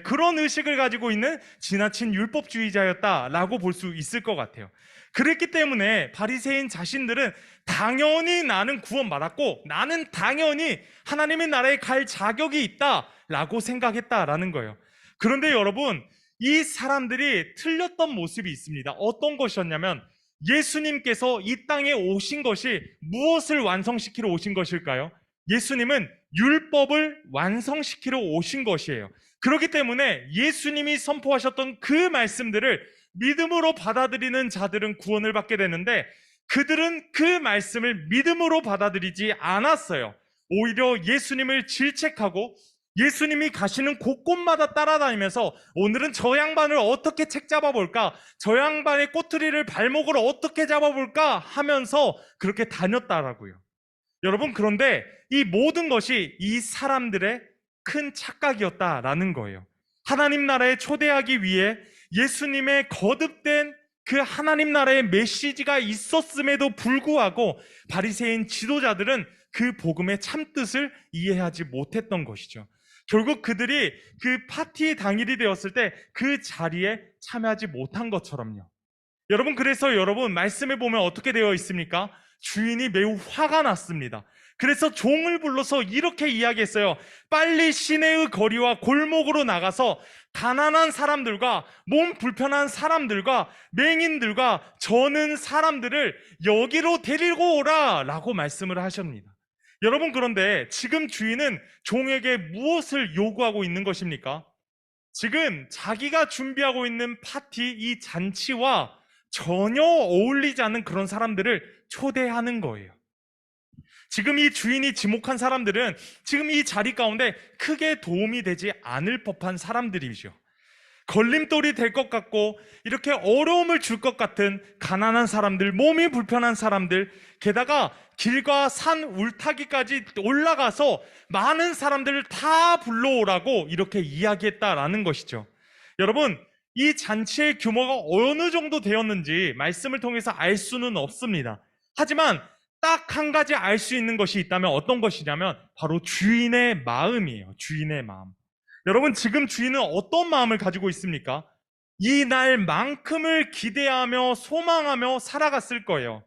그런 의식을 가지고 있는 지나친 율법주의자였다라고 볼 수 있을 것 같아요. 그랬기 때문에 바리새인 자신들은 당연히 나는 구원받았고 나는 당연히 하나님의 나라에 갈 자격이 있다라고 생각했다라는 거예요. 그런데 여러분 이 사람들이 틀렸던 모습이 있습니다. 어떤 것이었냐면 예수님께서 이 땅에 오신 것이 무엇을 완성시키러 오신 것일까요? 예수님은 율법을 완성시키러 오신 것이에요. 그렇기 때문에 예수님이 선포하셨던 그 말씀들을 믿음으로 받아들이는 자들은 구원을 받게 되는데 그들은 그 말씀을 믿음으로 받아들이지 않았어요. 오히려 예수님을 질책하고 예수님이 가시는 곳곳마다 따라다니면서 오늘은 저 양반을 어떻게 책 잡아볼까? 저 양반의 꼬투리를 발목으로 어떻게 잡아볼까? 하면서 그렇게 다녔다라고요. 여러분 그런데 이 모든 것이 이 사람들의 큰 착각이었다라는 거예요. 하나님 나라에 초대하기 위해 예수님의 거듭된 그 하나님 나라의 메시지가 있었음에도 불구하고 바리새인 지도자들은 그 복음의 참뜻을 이해하지 못했던 것이죠. 결국 그들이 그 파티 당일이 되었을 때 그 자리에 참여하지 못한 것처럼요. 여러분 그래서 여러분 말씀에 보면 어떻게 되어 있습니까? 주인이 매우 화가 났습니다. 그래서 종을 불러서 이렇게 이야기했어요. 빨리 시내의 거리와 골목으로 나가서 가난한 사람들과 몸 불편한 사람들과 맹인들과 저는 사람들을 여기로 데리고 오라 라고 말씀을 하십니다. 여러분 그런데 지금 주인은 종에게 무엇을 요구하고 있는 것입니까? 지금 자기가 준비하고 있는 파티, 이 잔치와 전혀 어울리지 않는 그런 사람들을 초대하는 거예요. 지금 이 주인이 지목한 사람들은 지금 이 자리 가운데 크게 도움이 되지 않을 법한 사람들이죠. 걸림돌이 될 것 같고 이렇게 어려움을 줄 것 같은 가난한 사람들, 몸이 불편한 사람들, 게다가 길과 산 울타기까지 올라가서 많은 사람들을 다 불러오라고 이렇게 이야기했다라는 것이죠. 여러분, 이 잔치의 규모가 어느 정도 되었는지 말씀을 통해서 알 수는 없습니다. 하지만 딱 한 가지 알 수 있는 것이 있다면 어떤 것이냐면 바로 주인의 마음이에요. 주인의 마음. 여러분, 지금 주인은 어떤 마음을 가지고 있습니까? 이 날만큼을 기대하며 소망하며 살아갔을 거예요.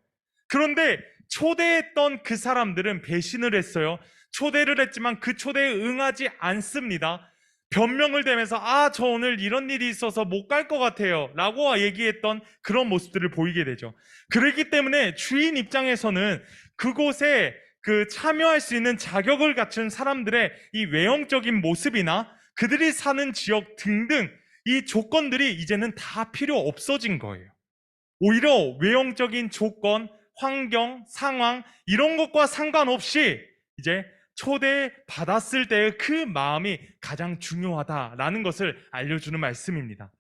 그런데 초대했던 그 사람들은 배신을 했어요. 초대를 했지만 그 초대에 응하지 않습니다. 변명을 대면서 저 오늘 이런 일이 있어서 못 갈 것 같아요 라고 얘기했던 그런 모습들을 보이게 되죠. 그렇기 때문에 주인 입장에서는 그곳에 참여할 수 있는 자격을 갖춘 사람들의 이 외형적인 모습이나 그들이 사는 지역 등등 이 조건들이 이제는 다 필요 없어진 거예요. 오히려 외형적인 조건, 환경, 상황 이런 것과 상관없이 이제 초대받았을 때의 그 마음이 가장 중요하다라는 것을 알려주는 말씀입니다.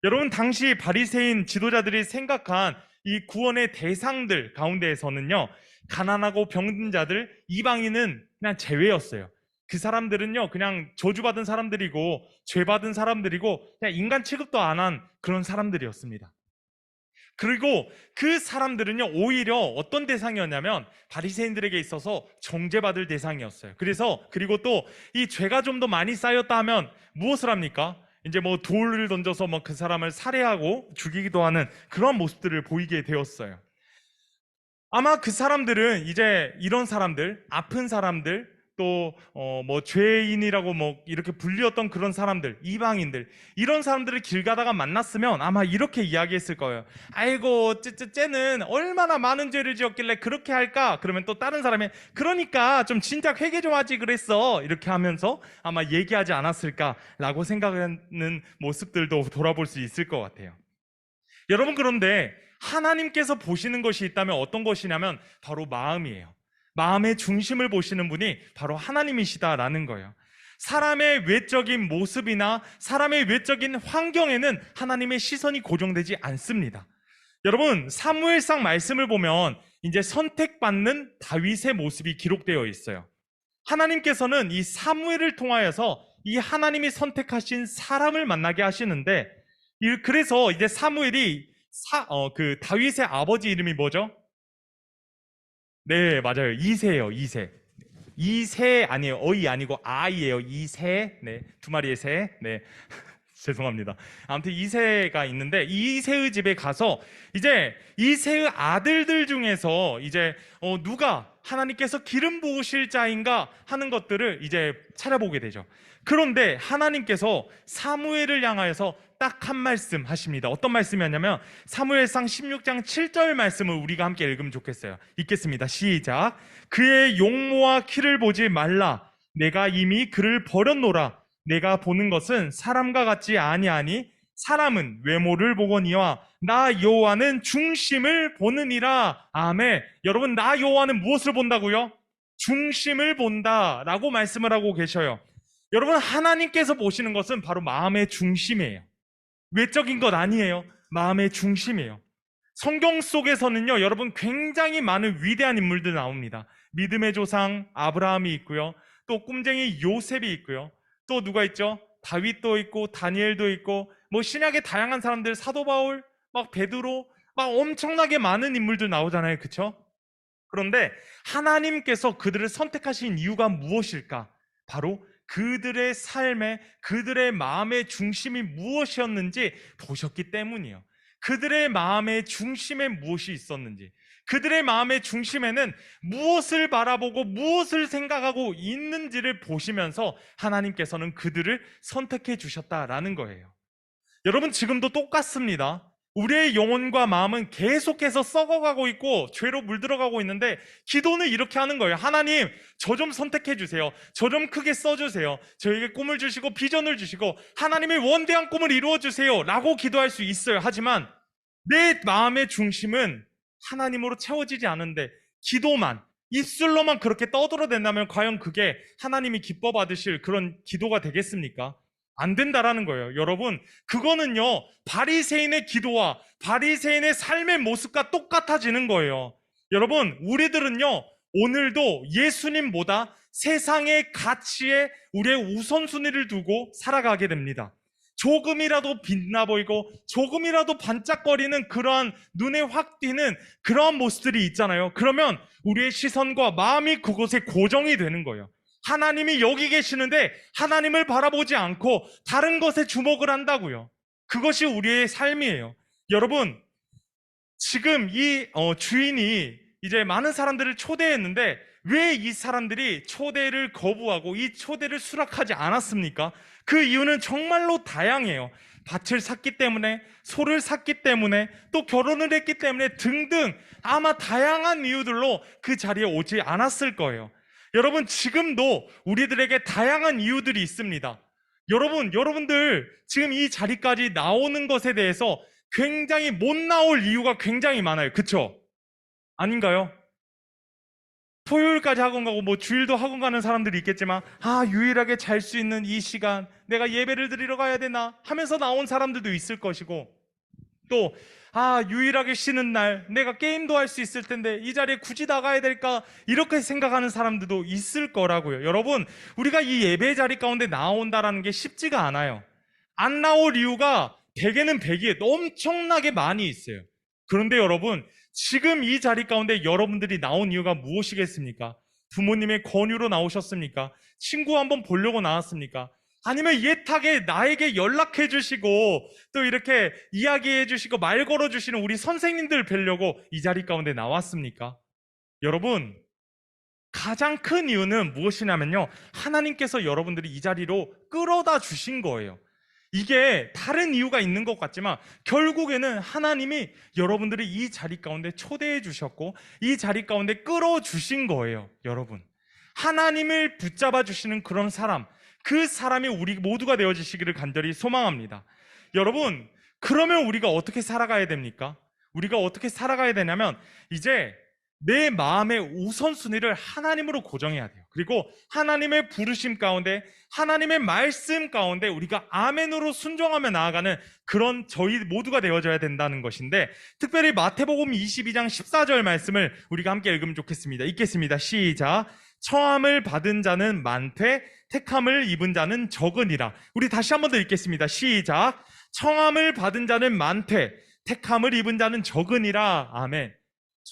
여러분, 당시 바리새인 지도자들이 생각한 이 구원의 대상들 가운데에서는요, 가난하고 병든 자들, 이방인은 그냥 제외였어요. 그 사람들은요, 그냥 저주받은 사람들이고 죄받은 사람들이고 그냥 인간 취급도 안 한 그런 사람들이었습니다. 그리고 그 사람들은요, 오히려 어떤 대상이었냐면 바리새인들에게 있어서 정죄받을 대상이었어요. 그리고 또 이 죄가 좀 더 많이 쌓였다 하면 무엇을 합니까? 이제 뭐 돌을 던져서 그 사람을 살해하고 죽이기도 하는 그런 모습들을 보이게 되었어요. 아마 그 사람들은 이제 이런 사람들, 아픈 사람들, 또 죄인이라고 이렇게 불리었던 그런 사람들, 이방인들, 이런 사람들을 길 가다가 만났으면 아마 이렇게 이야기했을 거예요. 아이고, 쟤는 얼마나 많은 죄를 지었길래 그렇게 할까? 그러면 또 다른 사람이 그러니까 좀 진작 회개 좀 하지 그랬어, 이렇게 하면서 아마 얘기하지 않았을까라고 생각하는 모습들도 돌아볼 수 있을 것 같아요. 여러분, 그런데 하나님께서 보시는 것이 있다면 어떤 것이냐면 바로 마음이에요. 마음의 중심을 보시는 분이 바로 하나님이시다라는 거예요. 사람의 외적인 모습이나 사람의 외적인 환경에는 하나님의 시선이 고정되지 않습니다. 여러분, 사무엘상 말씀을 보면 이제 선택받는 다윗의 모습이 기록되어 있어요. 하나님께서는 이 사무엘을 통하여서 이 하나님이 선택하신 사람을 만나게 하시는데, 그래서 이제 사무엘이 다윗의 아버지 이름이 뭐죠? 네, 맞아요. 이새예요, 이새. 이새 아니에요. 어이 아니고 아이예요. 이새. 네, 두 마리의 새. 네. 죄송합니다. 아무튼 이새가 있는데 이새의 집에 가서 이제 이새의 아들들 중에서 이제 누가 하나님께서 기름 부으실 자인가 하는 것들을 이제 찾아보게 되죠. 그런데 하나님께서 사무엘을 향하여서 딱 한 말씀 하십니다. 어떤 말씀이었냐면 사무엘상 16장 7절 말씀을 우리가 함께 읽으면 좋겠어요. 읽겠습니다. 시작. 그의 용모와 키를 보지 말라. 내가 이미 그를 버렸노라. 내가 보는 것은 사람과 같지 아니하니 사람은 외모를 보거니와 나 여호와는 중심을 보느니라. 아멘. 여러분, 나 여호와는 무엇을 본다고요? 중심을 본다라고 말씀을 하고 계셔요. 여러분, 하나님께서 보시는 것은 바로 마음의 중심이에요. 외적인 것 아니에요. 마음의 중심이에요. 성경 속에서는요, 여러분, 굉장히 많은 위대한 인물들 나옵니다. 믿음의 조상 아브라함이 있고요, 또 꿈쟁이 요셉이 있고요, 또 누가 있죠? 다윗도 있고 다니엘도 있고 신약의 다양한 사람들, 사도 바울, 베드로, 엄청나게 많은 인물들 나오잖아요. 그쵸? 그런데 하나님께서 그들을 선택하신 이유가 무엇일까? 바로 그들의 삶에, 그들의 마음의 중심이 무엇이었는지 보셨기 때문이에요. 그들의 마음의 중심에 무엇이 있었는지, 그들의 마음의 중심에는 무엇을 바라보고 무엇을 생각하고 있는지를 보시면서 하나님께서는 그들을 선택해 주셨다라는 거예요. 여러분, 지금도 똑같습니다. 우리의 영혼과 마음은 계속해서 썩어가고 있고 죄로 물들어가고 있는데, 기도는 이렇게 하는 거예요. 하나님, 저 좀 선택해 주세요. 저 좀 크게 써주세요. 저에게 꿈을 주시고 비전을 주시고 하나님의 원대한 꿈을 이루어 주세요 라고 기도할 수 있어요. 하지만 내 마음의 중심은 하나님으로 채워지지 않은데 기도만, 입술로만 그렇게 떠들어댄다면 과연 그게 하나님이 기뻐 받으실 그런 기도가 되겠습니까? 안 된다라는 거예요. 여러분, 그거는요, 바리새인의 기도와 바리새인의 삶의 모습과 똑같아지는 거예요. 여러분, 우리들은요, 오늘도 예수님보다 세상의 가치에 우리의 우선순위를 두고 살아가게 됩니다. 조금이라도 빛나 보이고 조금이라도 반짝거리는 그러한 눈에 확 띄는 그러한 모습들이 있잖아요. 그러면 우리의 시선과 마음이 그곳에 고정이 되는 거예요. 하나님이 여기 계시는데 하나님을 바라보지 않고 다른 것에 주목을 한다고요. 그것이 우리의 삶이에요. 여러분, 지금 이 주인이 이제 많은 사람들을 초대했는데 왜 이 사람들이 초대를 거부하고 이 초대를 수락하지 않았습니까? 그 이유는 정말로 다양해요. 밭을 샀기 때문에, 소를 샀기 때문에, 또 결혼을 했기 때문에 등등 아마 다양한 이유들로 그 자리에 오지 않았을 거예요. 여러분, 지금도 우리들에게 다양한 이유들이 있습니다. 여러분들 지금 이 자리까지 나오는 것에 대해서 굉장히 못 나올 이유가 굉장히 많아요. 그쵸? 아닌가요? 토요일까지 학원 가고 뭐 주일도 학원 가는 사람들이 있겠지만 유일하게 잘 수 있는 이 시간 내가 예배를 드리러 가야 되나 하면서 나온 사람들도 있을 것이고, 또 유일하게 쉬는 날 내가 게임도 할 수 있을 텐데 이 자리에 굳이 나가야 될까 이렇게 생각하는 사람들도 있을 거라고요. 여러분, 우리가 이 예배 자리 가운데 나온다라는 게 쉽지가 않아요. 안 나올 이유가 대개는 백이에요. 엄청나게 많이 있어요. 그런데 여러분, 지금 이 자리 가운데 여러분들이 나온 이유가 무엇이겠습니까? 부모님의 권유로 나오셨습니까? 친구 한번 보려고 나왔습니까? 아니면 예탁에 나에게 연락해 주시고 또 이렇게 이야기해 주시고 말 걸어 주시는 우리 선생님들 뵈려고 이 자리 가운데 나왔습니까? 여러분, 가장 큰 이유는 무엇이냐면요, 하나님께서 여러분들이 이 자리로 끌어다 주신 거예요. 이게 다른 이유가 있는 것 같지만 결국에는 하나님이 여러분들이 이 자리 가운데 초대해 주셨고 이 자리 가운데 끌어주신 거예요. 여러분, 하나님을 붙잡아 주시는 그런 사람, 그 사람이 우리 모두가 되어주시기를 간절히 소망합니다. 여러분, 그러면 우리가 어떻게 살아가야 됩니까? 우리가 어떻게 살아가야 되냐면 이제 내 마음의 우선순위를 하나님으로 고정해야 돼요. 그리고 하나님의 부르심 가운데, 하나님의 말씀 가운데 우리가 아멘으로 순종하며 나아가는 그런 저희 모두가 되어져야 된다는 것인데, 특별히 마태복음 22장 14절 말씀을 우리가 함께 읽으면 좋겠습니다. 읽겠습니다. 시작. 청함을 받은 자는 많되 택함을 입은 자는 적으니라. 우리 다시 한 번 더 읽겠습니다. 시작. 청함을 받은 자는 많되 택함을 입은 자는 적으니라. 아멘.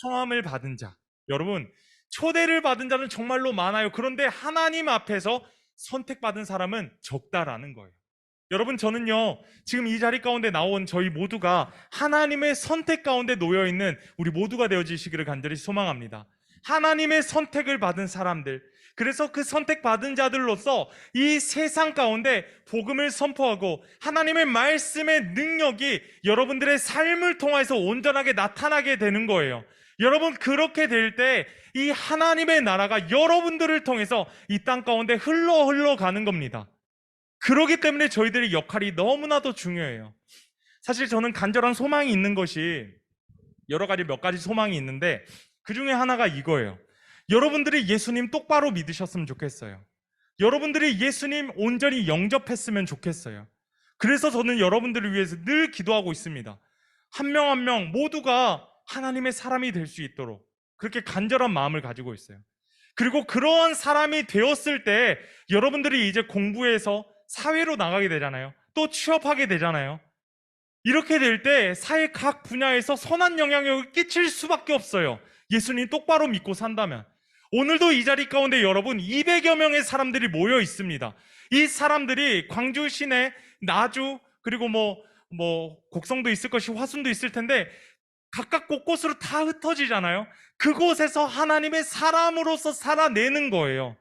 청함을 받은 자, 여러분, 초대를 받은 자는 정말로 많아요. 그런데 하나님 앞에서 선택받은 사람은 적다라는 거예요. 여러분, 저는요, 지금 이 자리 가운데 나온 저희 모두가 하나님의 선택 가운데 놓여있는 우리 모두가 되어지시기를 간절히 소망합니다. 하나님의 선택을 받은 사람들, 그래서 그 선택받은 자들로서 이 세상 가운데 복음을 선포하고 하나님의 말씀의 능력이 여러분들의 삶을 통해서 온전하게 나타나게 되는 거예요. 여러분, 그렇게 될 때 이 하나님의 나라가 여러분들을 통해서 이 땅 가운데 흘러가는 겁니다. 그렇기 때문에 저희들의 역할이 너무나도 중요해요. 사실 저는 간절한 소망이 있는 것이 여러 가지 몇 가지 소망이 있는데 그 중에 하나가 이거예요. 여러분들이 예수님 똑바로 믿으셨으면 좋겠어요. 여러분들이 예수님 온전히 영접했으면 좋겠어요. 그래서 저는 여러분들을 위해서 늘 기도하고 있습니다. 한 명 한 명 모두가 하나님의 사람이 될 수 있도록 그렇게 간절한 마음을 가지고 있어요. 그리고 그러한 사람이 되었을 때 여러분들이 이제 공부해서 사회로 나가게 되잖아요. 또 취업하게 되잖아요. 이렇게 될 때 사회 각 분야에서 선한 영향력을 끼칠 수밖에 없어요. 예수님 똑바로 믿고 산다면. 오늘도 이 자리 가운데 여러분 200여 명의 사람들이 모여 있습니다. 이 사람들이 광주 시내, 나주, 그리고 곡성도 있을 것이 화순도 있을 텐데 각각 곳곳으로 다 흩어지잖아요. 그곳에서 하나님의 사람으로서 살아내는 거예요.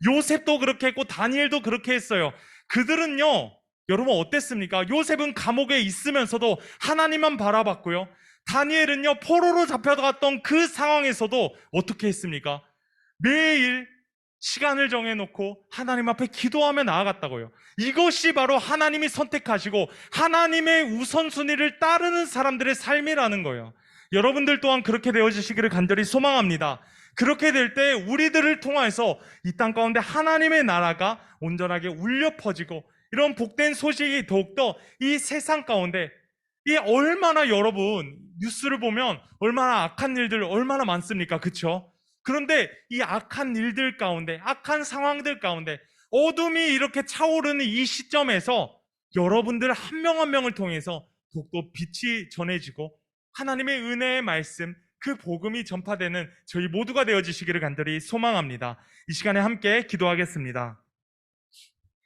요셉도 그렇게 했고 다니엘도 그렇게 했어요. 그들은요, 여러분 어땠습니까? 요셉은 감옥에 있으면서도 하나님만 바라봤고요. 다니엘은요, 포로로 잡혀갔던 그 상황에서도 어떻게 했습니까? 매일 시간을 정해놓고 하나님 앞에 기도하며 나아갔다고요. 이것이 바로 하나님이 선택하시고 하나님의 우선순위를 따르는 사람들의 삶이라는 거예요. 여러분들 또한 그렇게 되어지시기를 간절히 소망합니다. 그렇게 될 때 우리들을 통해서 이 땅 가운데 하나님의 나라가 온전하게 울려 퍼지고 이런 복된 소식이 더욱더 이 세상 가운데, 이 얼마나 여러분 뉴스를 보면 얼마나 악한 일들 얼마나 많습니까? 그렇죠? 그런데 이 악한 일들 가운데, 악한 상황들 가운데 어둠이 이렇게 차오르는 이 시점에서 여러분들 한 명 한 명을 통해서 더욱더 빛이 전해지고 하나님의 은혜의 말씀, 그 복음이 전파되는 저희 모두가 되어지시기를 간절히 소망합니다. 이 시간에 함께 기도하겠습니다.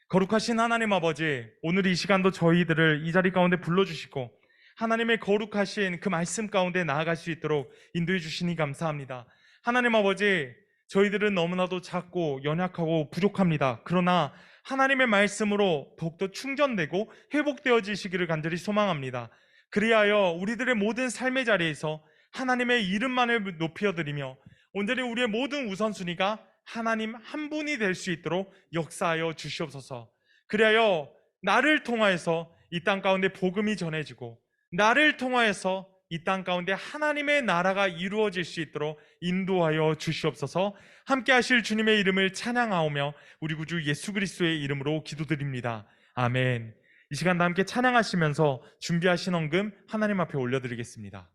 거룩하신 하나님 아버지, 오늘 이 시간도 저희들을 이 자리 가운데 불러주시고 하나님의 거룩하신 그 말씀 가운데 나아갈 수 있도록 인도해 주시니 감사합니다. 하나님 아버지, 저희들은 너무나도 작고 연약하고 부족합니다. 그러나 하나님의 말씀으로 더욱더 충전되고 회복되어지시기를 간절히 소망합니다. 그리하여 우리들의 모든 삶의 자리에서 하나님의 이름만을 높여드리며 온전히 우리의 모든 우선순위가 하나님 한 분이 될 수 있도록 역사하여 주시옵소서. 그리하여 나를 통하여서 이 땅 가운데 복음이 전해지고 나를 통하여서 이 땅 가운데 하나님의 나라가 이루어질 수 있도록 인도하여 주시옵소서. 함께 하실 주님의 이름을 찬양하오며 우리 구주 예수 그리스도의 이름으로 기도드립니다. 아멘. 이 시간 다 함께 찬양하시면서 준비하신 헌금 하나님 앞에 올려드리겠습니다.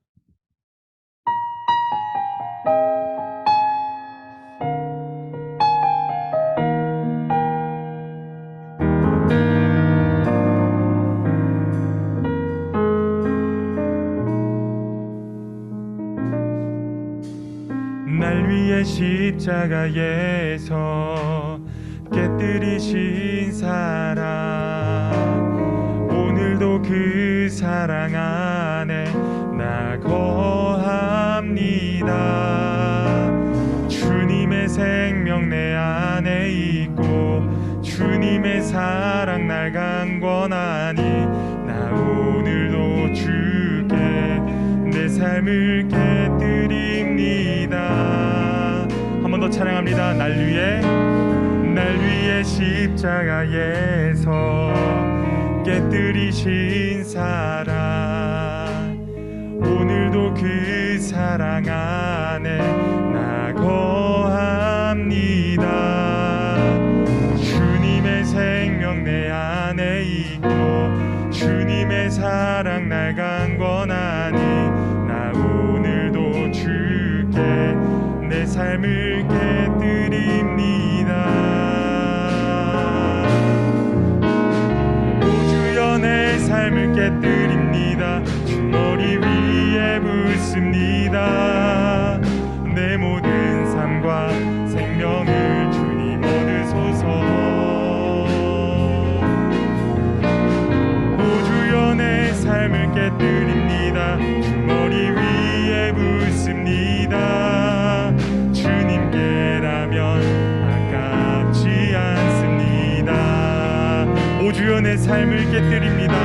날 위해 십자가에서 깨뜨리신 사랑, 오늘도 그 사랑 안에 나 거합니다. 주님의 생명 내 안에 있고 주님의 사랑 날 강권하니 나 오늘도 주께 내 삶을 깨뜨립니다. 한 번 더 찬양합니다. 날 위해 십자가에서 깨뜨리신 사랑, 오늘도 그 사랑 안에 나 거합니다. 주님의 생명 내 안에 있고 주님의 사랑 날 강권하니 나 오늘도 주께 내 삶을 깨뜨립니다. 오 주여 내 삶을 깨뜨립니다. 주 머리 위에 붓습니다. 내 모든 삶과 생명을 주님 얻으소서. 오 주여 내 삶을 깨뜨립니다. 주 머리 위에 붓습니다. 주님께라면 아깝지 않습니다. 오 주여 내 삶을 깨뜨립니다.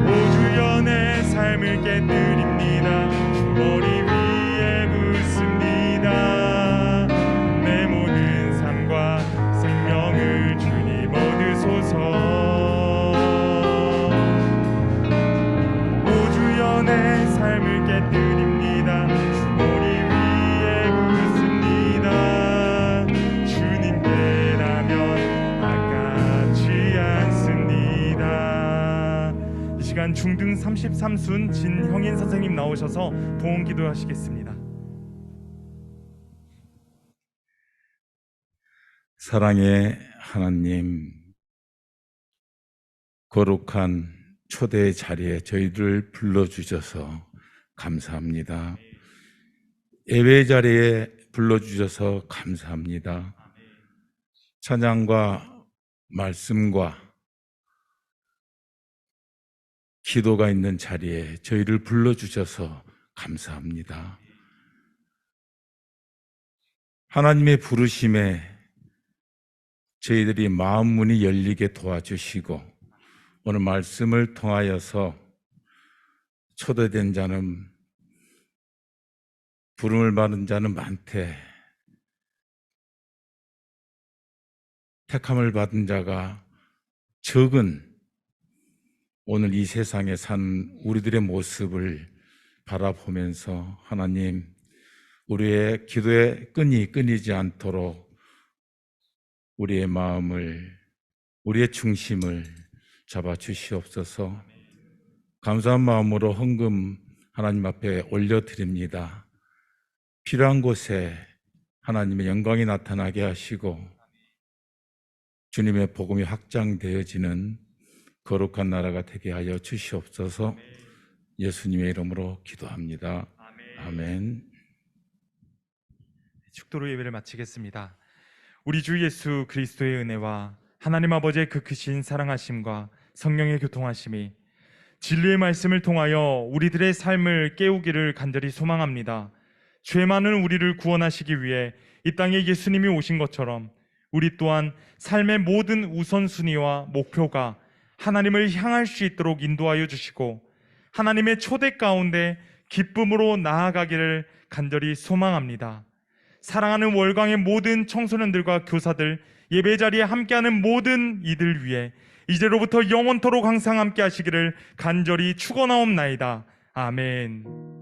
오 주여 내 삶을 깨뜨립니다. 주 머리 위에 붓습니다. 내 모든 삶과 생명을 주님 얻으소서. 오 주여 내 삶을 깨뜨립니다. 주 머리 위에 붓습니다. 주님께라면 아깝지 않습니다. 이 시간 중등 33순 진형인 선생님 나오셔서 도움 기도하시겠습니다. 사랑의 하나님, 거룩한 초대의 자리에 저희를 불러주셔서 감사합니다. 예배 자리에 불러주셔서 감사합니다. 찬양과 말씀과 기도가 있는 자리에 저희를 불러주셔서 감사합니다. 하나님의 부르심에 저희들이 마음 문이 열리게 도와주시고 오늘 말씀을 통하여서 초대된 자는, 부름을 받은 자는 많되 택함을 받은 자가 적은 오늘 이 세상에 산 우리들의 모습을 바라보면서 하나님, 우리의 기도의 끈이 끊이지 않도록 우리의 마음을, 우리의 중심을 잡아주시옵소서. 감사한 마음으로 헌금 하나님 앞에 올려드립니다. 필요한 곳에 하나님의 영광이 나타나게 하시고 주님의 복음이 확장되어지는 거룩한 나라가 되게 하여 주시옵소서. 예수님의 이름으로 기도합니다. 아멘. 축도로 예배를 마치겠습니다. 우리 주 예수 그리스도의 은혜와 하나님 아버지의 그 크신 사랑하심과 성령의 교통하심이 진리의 말씀을 통하여 우리들의 삶을 깨우기를 간절히 소망합니다. 죄 많은 우리를 구원하시기 위해 이 땅에 예수님이 오신 것처럼 우리 또한 삶의 모든 우선순위와 목표가 하나님을 향할 수 있도록 인도하여 주시고 하나님의 초대 가운데 기쁨으로 나아가기를 간절히 소망합니다. 사랑하는 월광의 모든 청소년들과 교사들, 예배 자리에 함께하는 모든 이들 위해 이제로부터 영원토록 항상 함께 하시기를 간절히 축원하옵나이다. 아멘.